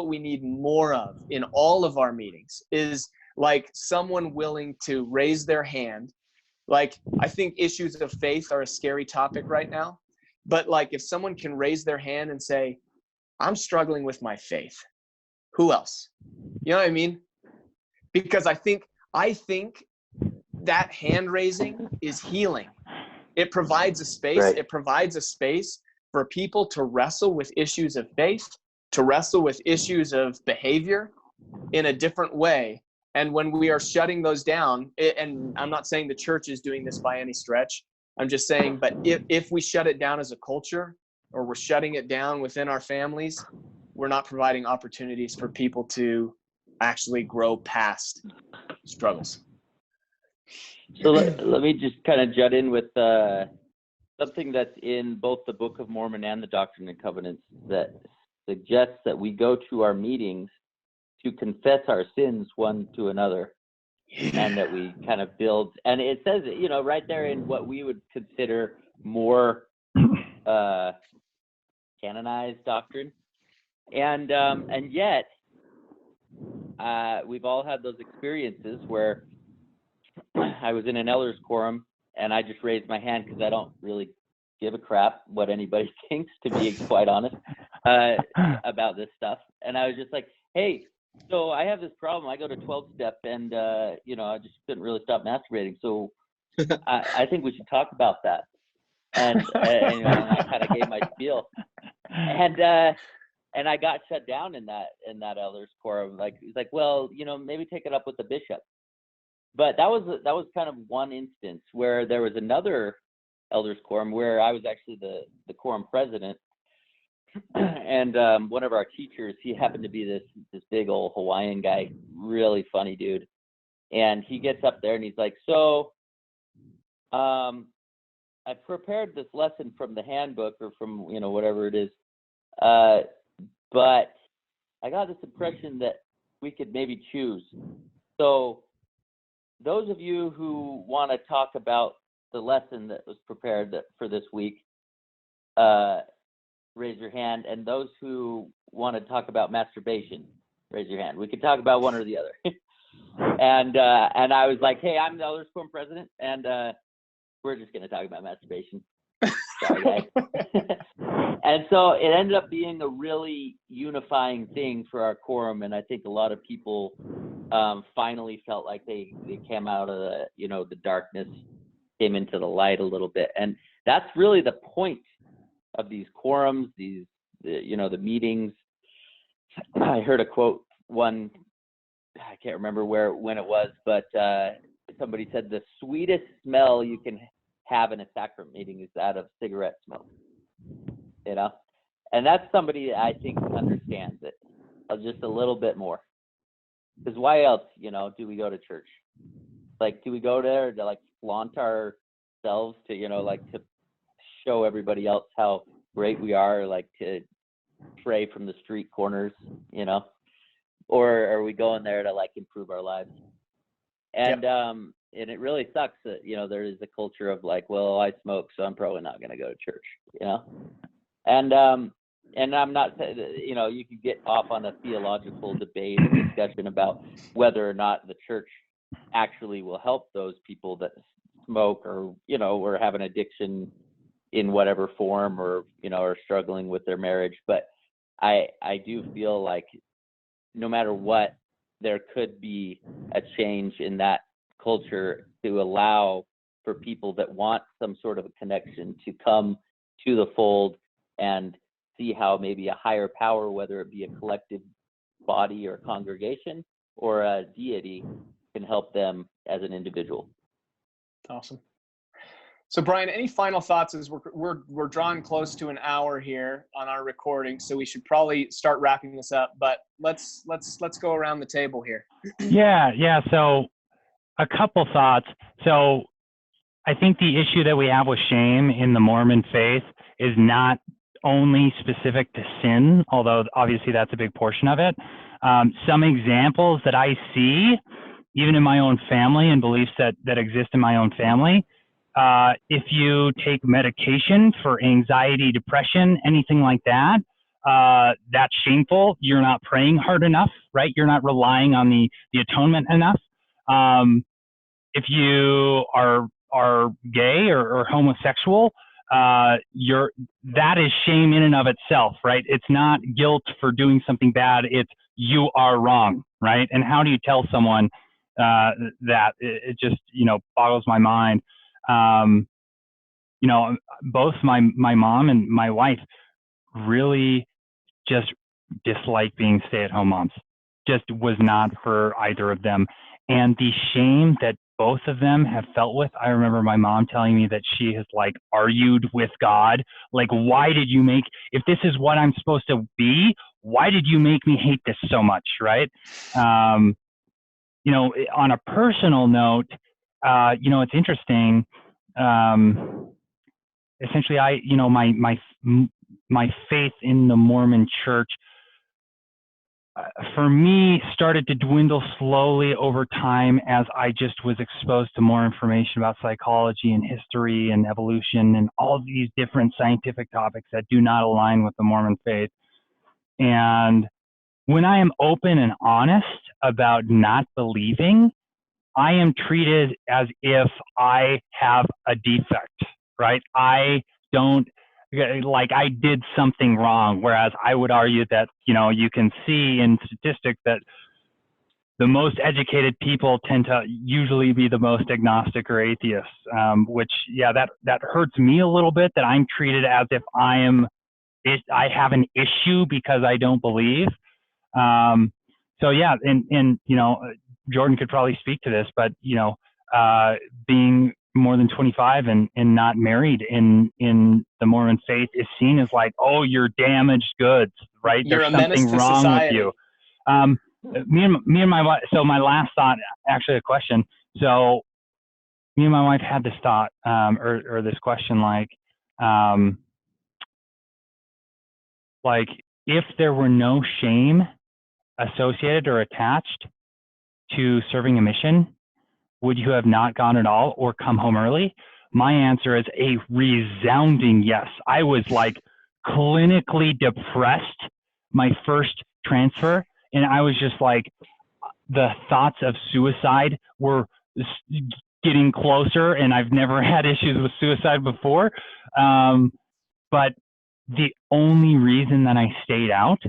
we need more of in all of our meetings, is like someone willing to raise their hand. Like, I think issues of faith are a scary topic right now, but like if someone can raise their hand and say, I'm struggling with my faith, who else? You know what I mean? Because I think that hand raising is healing. It provides a space. Right. It provides a space for people to wrestle with issues of faith, to wrestle with issues of behavior in a different way. And when we are shutting those down, and I'm not saying the church is doing this by any stretch, I'm just saying, but if we shut it down as a culture, or we're shutting it down within our families, we're not providing opportunities for people to actually grow past struggles. So let me just kind of jut in with something that's in both the Book of Mormon and the Doctrine and Covenants that suggests that we go to our meetings to confess our sins one to another, and that we kind of build. And it says, you know, right there in what we would consider more canonized doctrine, and yet we've all had those experiences where I was in an elders quorum and I just raised my hand because I don't really give a crap what anybody thinks, to be quite honest, about this stuff. And I was just like, hey, so I have this problem. I go to 12-step and, you know, I just couldn't really stop masturbating. So I think we should talk about that. And you know, I kind of gave my spiel. And I got shut down in that elders quorum. Like, he's like, well, you know, maybe take it up with the bishop. But that was kind of one instance where there was another elders quorum where I was actually the quorum president, and one of our teachers, he happened to be this big old Hawaiian guy, really funny dude, and he gets up there and he's like, so I prepared this lesson from the handbook or from, you know, whatever it is, but I got this impression that we could maybe choose. So those of you who want to talk about the lesson that was prepared for this week, raise your hand. And those who want to talk about masturbation, raise your hand. We could talk about one or the other. And I was like, hey, I'm the elders quorum president, and we're just going to talk about masturbation. Sorry, guys. And so it ended up being a really unifying thing for our quorum, and I think a lot of people finally felt like they came out of the darkness, came into the light a little bit. And that's really the point of these quorums, the meetings. I heard a quote one, I can't remember when it was, but somebody said the sweetest smell you can have in a sacrament meeting is that of cigarette smoke, you know? And that's somebody that I think understands it just a little bit more. Because why else, you know, do we go to church? Like, do we go there to like flaunt ourselves, to, you know, like to show everybody else how great we are, like to pray from the street corners, you know? Or are we going there to like improve our lives? And and it really sucks that, you know, there is a culture of like, well, I smoke, so I'm probably not going to go to church, you know? And I'm not, you know, you could get off on a theological debate or discussion about whether or not the church actually will help those people that smoke or, you know, or have an addiction in whatever form, or, you know, are struggling with their marriage. But I do feel like no matter what, there could be a change in that culture to allow for people that want some sort of a connection to come to the fold and see how maybe a higher power, whether it be a collective body or congregation or a deity, can help them as an individual. Awesome. So Brian, any final thoughts as we're drawing close to an hour here on our recording, so we should probably start wrapping this up, but let's go around the table here. Yeah. So a couple thoughts. So I think the issue that we have with shame in the Mormon faith is not only specific to sin, although obviously that's a big portion of it. Some examples that I see, even in my own family and beliefs that exist in my own family, if you take medication for anxiety, depression, anything like that, that's shameful. You're not praying hard enough, right? You're not relying on the atonement enough. If you are gay or homosexual, that is shame in and of itself, right? It's not guilt for doing something bad. It's you are wrong, right? And how do you tell someone that? It just, you know, boggles my mind. You know, both my mom and my wife really just dislike being stay-at-home moms. Just was not for either of them. and the shame that both of them have felt with. I remember my mom telling me that she has like argued with God. Like, why did you make, if this is what I'm supposed to be, why did you make me hate this so much? Right. You know, on a personal note, you know, it's interesting. Essentially, you know, my faith in the Mormon church, for me, started to dwindle slowly over time as I just was exposed to more information about psychology and history and evolution and all these different scientific topics that do not align with the Mormon faith. And when I am open and honest about not believing, I am treated as if I have a defect, right? I don't, like I did something wrong, whereas I would argue that, you know, you can see in statistics that the most educated people tend to usually be the most agnostic or atheists, which, yeah, that hurts me a little bit, that I'm treated as if I have an issue because I don't believe. So yeah, and you know, Jordan could probably speak to this, but you know, being more than 25 and not married in the Mormon faith is seen as like, oh, you're damaged goods, right? You're There's a menace something to wrong society. with you. Me and my wife. So my last thought, actually, a question. So me and my wife had this thought, or this question, like if there were no shame associated or attached to serving a mission, would you have not gone at all or come home early? My answer is a resounding yes. I was like clinically depressed my first transfer, and I was just like, the thoughts of suicide were getting closer, and I've never had issues with suicide before. But the only reason that I stayed out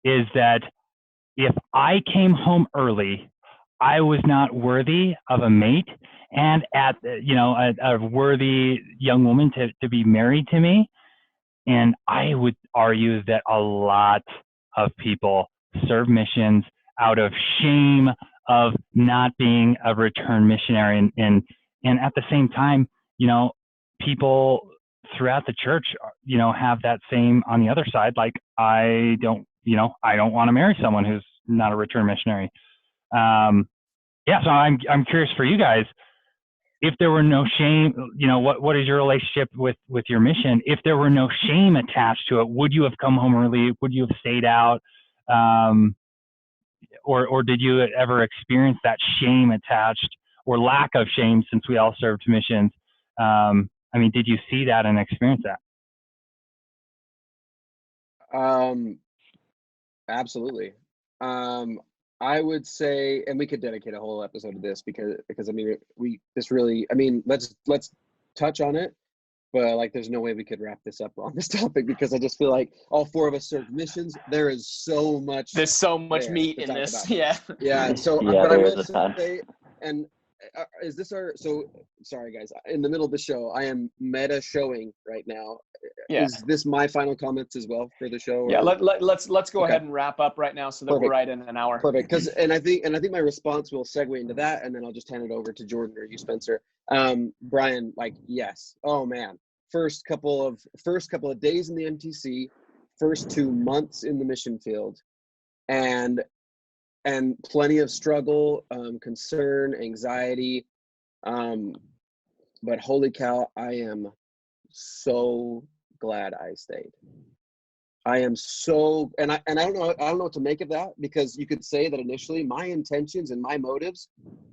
is that if I came home early, I was not worthy of a mate and a worthy young woman to be married to me. And I would argue that a lot of people serve missions out of shame of not being a return missionary. And at the same time, you know, people throughout the church, you know, have that same on the other side. Like, I don't want to marry someone who's not a return missionary. Yeah, so I'm curious for you guys, if there were no shame, you know, what is your relationship with your mission? If there were no shame attached to it, would you have come home early? Would you have stayed out? Or did you ever experience that shame attached, or lack of shame, since we all served missions? I mean, did you see that and experience that? Absolutely. I would say, and we could dedicate a whole episode to this because I mean, let's touch on it, but like, there's no way we could wrap this up on this topic, because I just feel like all four of us served missions. There's so much meat in this. about. Yeah. Yeah. So, Yeah, but I there will is a ton. say, and is this sorry guys, in the middle of the show, I am meta showing right now. Yeah. Is this my final comments as well for the show? Yeah. Or? Let's go ahead and wrap up right now, so that we're right in an hour. Perfect. And I think my response will segue into that, and then I'll just hand it over to Jordan or you, Spencer. Brian, like, yes. Oh man. First couple of days in the MTC, first 2 months in the mission field, and plenty of struggle, concern, anxiety. But holy cow, I am so glad I stayed. I am so, and I don't know what to make of that, because you could say that initially my intentions and my motives,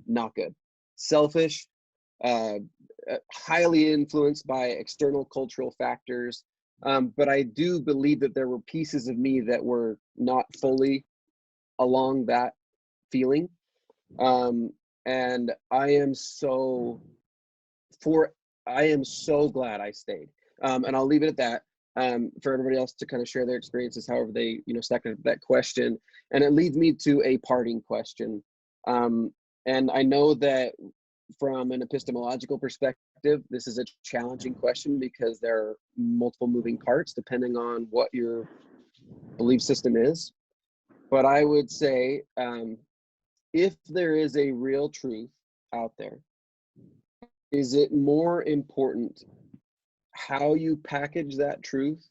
not good, selfish, highly influenced by external cultural factors. But I do believe that there were pieces of me that were not fully along that feeling. And I am so glad I stayed. And I'll leave it at that. For everybody else to kind of share their experiences, however they, you know, stack up that question. And it leads me to a parting question. And I know that from an epistemological perspective, this is a challenging question, because there are multiple moving parts depending on what your belief system is. But I would say, if there is a real truth out there, is it more important how you package that truth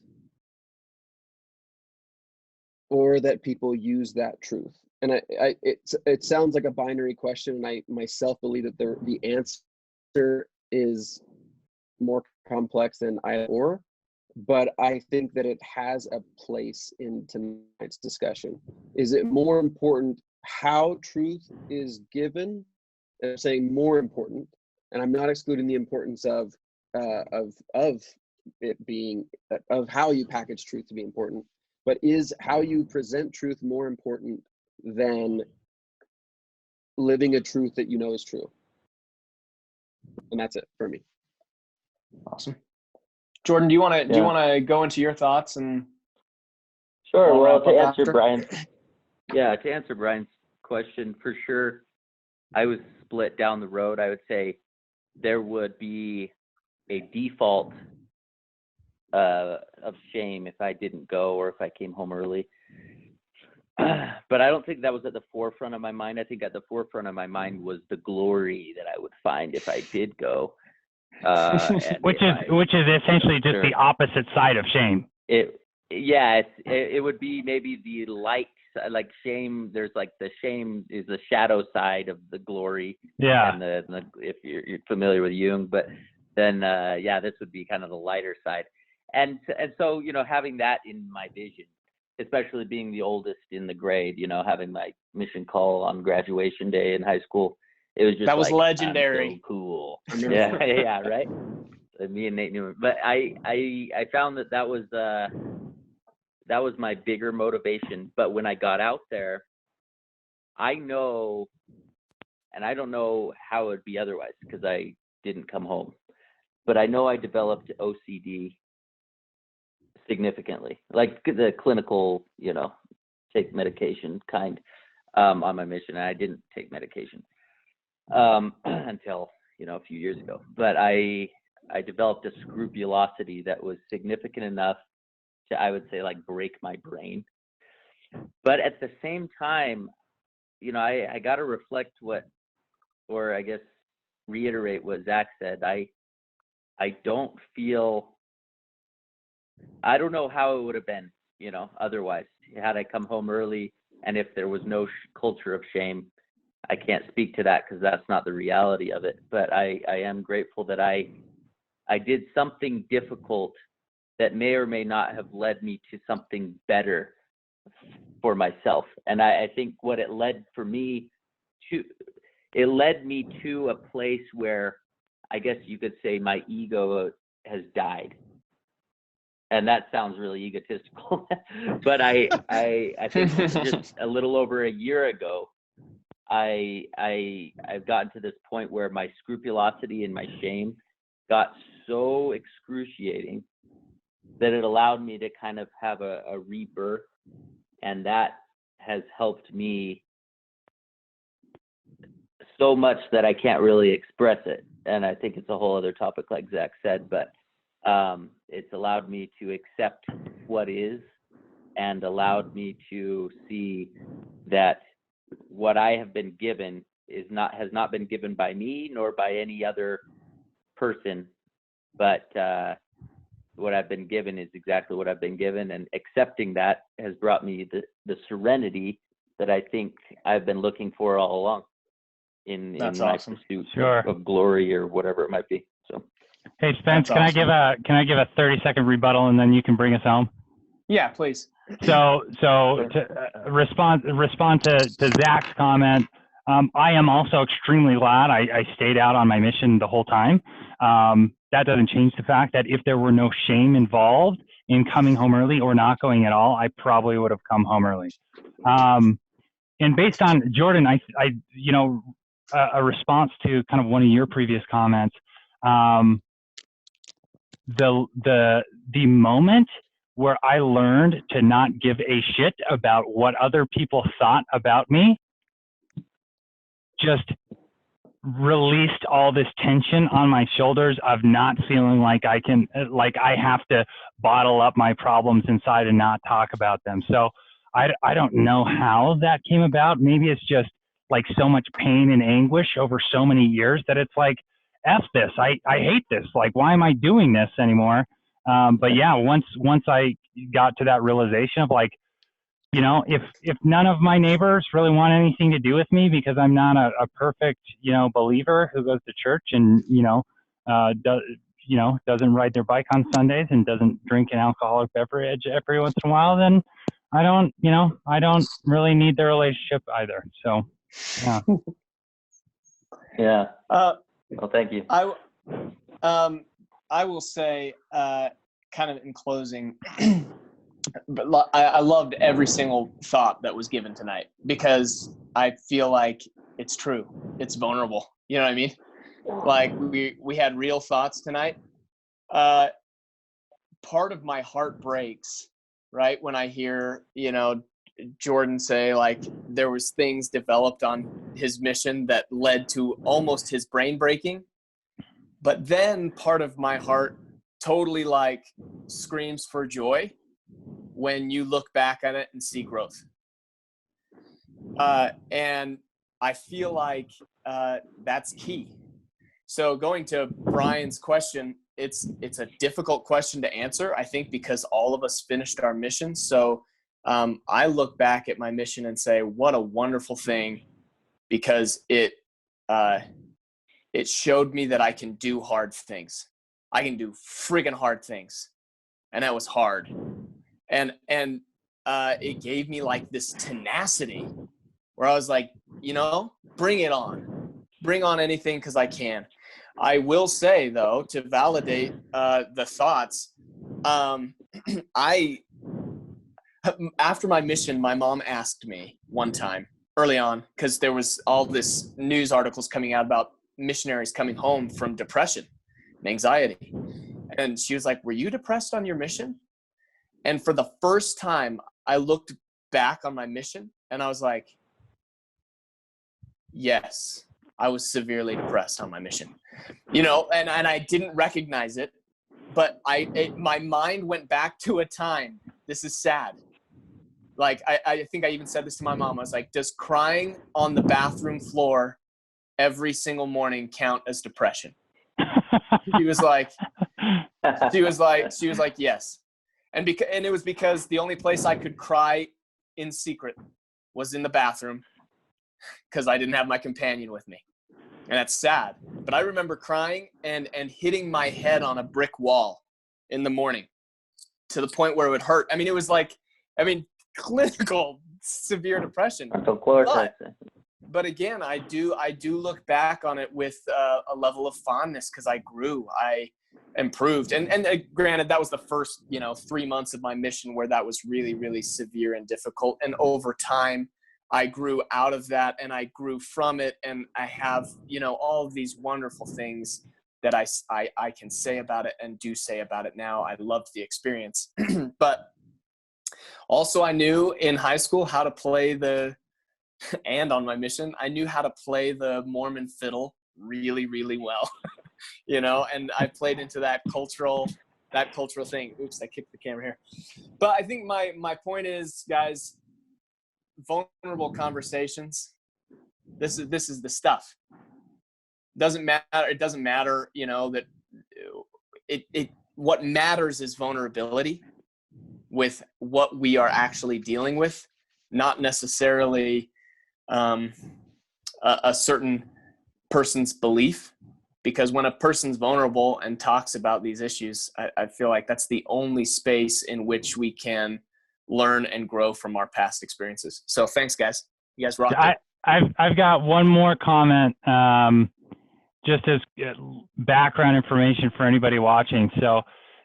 or that people use that truth? And it sounds like a binary question, and I myself believe that the answer is more complex than either or, but I think that it has a place in tonight's discussion. Is it more important how truth is given? And I'm saying more important, and I'm not excluding the importance of it being, of how you package truth to be important, but is how you present truth more important than living a truth that you know is true? And that's it for me. Awesome. Jordan, do you want to go into your thoughts? And sure. I'll Well, wrap to up answer after? Brian's question, for sure, I was split down the road. I would say there would be a default of shame if I didn't go or if I came home early. But I don't think that was at the forefront of my mind. I think at the forefront of my mind was the glory that I would find if I did go. Which is essentially just the opposite side of shame. It would be maybe the light, like shame. There's like the shame is the shadow side of the glory. Yeah. And the if you're familiar with Jung, but then this would be kind of the lighter side. And so, you know, having that in my vision, especially being the oldest in the grade, you know, having my mission call on graduation day in high school, it was just, that was like, legendary. so cool. Yeah, right. Me and Nate knew it, but I found that was my bigger motivation. But when I got out there, I know, and I don't know how it would be otherwise because I didn't come home, but I know I developed OCD significantly, like the clinical, you know, take medication kind, on my mission. And I didn't take medication until, you know, a few years ago. But I developed a scrupulosity that was significant enough to, I would say, like, break my brain. But at the same time, you know, I got to reflect or I guess reiterate what Zach said. I don't know how it would have been, you know, otherwise, had I come home early and if there was no culture of shame. I can't speak to that because that's not the reality of it. But I am grateful that I did something difficult that may or may not have led me to something better for myself. And I think what it led me to a place where I guess you could say my ego has died. And that sounds really egotistical, but I think just a little over a year ago, I've gotten to this point where my scrupulosity and my shame got so excruciating that it allowed me to kind of have a rebirth, and that has helped me so much that I can't really express it. And I think it's a whole other topic, like Zach said, but it's allowed me to accept what is, and allowed me to see that what I have been given has not been given by me nor by any other person, but what I've been given is exactly what I've been given, and accepting that has brought me the serenity that I think I've been looking for all along in my pursuit of glory or whatever it might be. So, hey Spence, can I give a 30-second rebuttal and then you can bring us home? Yeah, please. So to respond to Zach's comment, I am also extremely glad I stayed out on my mission the whole time. That doesn't change the fact that if there were no shame involved in coming home early or not going at all, I probably would have come home early. And based on Jordan, you know, a response to kind of one of your previous comments, the moment where I learned to not give a shit about what other people thought about me just released all this tension on my shoulders of not feeling like I have to bottle up my problems inside and not talk about them. So I don't know how that came about. Maybe it's just like so much pain and anguish over so many years that it's like, F this, I hate this. Like, why am I doing this anymore? But yeah, once I got to that realization of like, you know, if none of my neighbors really want anything to do with me because I'm not a perfect, you know, believer who goes to church and, doesn't ride their bike on Sundays and doesn't drink an alcoholic beverage every once in a while, then I don't really need the relationship either. So, yeah. Yeah. Well, thank you. I will say, kind of in closing, but I loved every single thought that was given tonight because I feel like it's true. It's vulnerable. You know what I mean? Like we had real thoughts tonight. Part of my heart breaks, right, when I hear, you know, Jordan say like there was things developed on his mission that led to almost his brain breaking. But then part of my heart totally like screams for joy when you look back at it and see growth. And I feel like that's key. So going to Brian's question, it's a difficult question to answer, I think, because all of us finished our mission. So I look back at my mission and say, what a wonderful thing, because it showed me that I can do hard things. I can do friggin' hard things. And that was hard. And it gave me like this tenacity where I was like, you know, bring it on. Bring on anything because I can. I will say, though, to validate the thoughts, after my mission, my mom asked me one time early on, because there was all this news articles coming out about missionaries coming home from depression and anxiety. And she was like, were you depressed on your mission? And for the first time, I looked back on my mission and I was like, yes, I was severely depressed on my mission, you know, and I didn't recognize it, but my mind went back to a time. This is sad. Like, I think I even said this to my mom. I was like, does crying on the bathroom floor every single morning count as depression? She was like, yes. And it was because the only place I could cry in secret was in the bathroom because I didn't have my companion with me. And that's sad. But I remember crying and hitting my head on a brick wall in the morning to the point where it would hurt. I mean, it was like, clinical severe depression. But again, I do look back on it with a level of fondness because I grew, I improved. And granted, that was the first, 3 months of my mission where that was really, really severe and difficult. And over time, I grew out of that and I grew from it. And I have, all of these wonderful things that I can say about it and do say about it now. I loved the experience. But also I knew in high school how to play and on my mission, I knew how to play the Mormon fiddle really, really well, and I played into that cultural thing. Oops, I kicked the camera here. But I think my point is, guys, vulnerable conversations. This is the stuff. Doesn't matter. It doesn't matter, that what matters is vulnerability with what we are actually dealing with, not necessarily a certain person's belief. Because when a person's vulnerable and talks about these issues, I feel like that's the only space in which we can learn and grow from our past experiences. So thanks, guys. You guys rock it. I've got one more comment, just as background information for anybody watching. So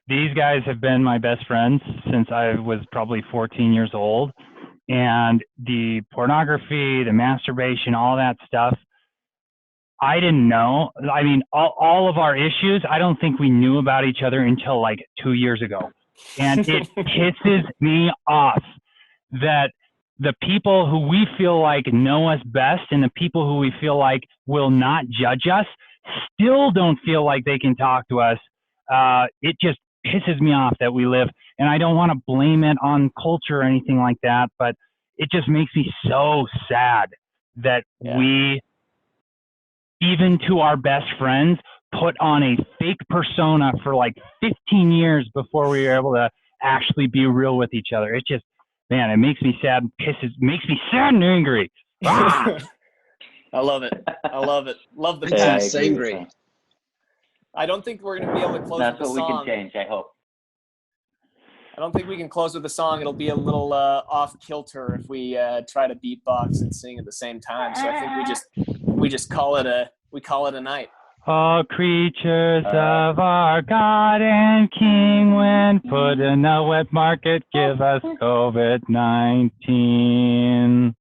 these guys have been my best friends since I was probably 14 years old. And the pornography, the masturbation, all that stuff, I didn't know. I mean, all of our issues, I don't think we knew about each other until like 2 years ago. And it pisses me off that the people who we feel like know us best and the people who we feel like will not judge us still don't feel like they can talk to us. It just pisses me off that we live, and I don't want to blame it on culture or anything like that, but it just makes me so sad that Yeah. we, even to our best friends, put on a fake persona for like 15 years before we were able to actually be real with each other. It just, man, it makes me sad, makes me sad and angry. Ah! I love it. I love it. Love the Makes Yeah, I him passion. agree with angry. that. I don't think we're going to be able to close That's with a what we can song. change, I hope. I don't think we can close with a song. It'll be a little off kilter if we try to beatbox and sing at the same time. So I think we just call it a night. All creatures All right. of our God and King, when put in a wet market, give us COVID-19.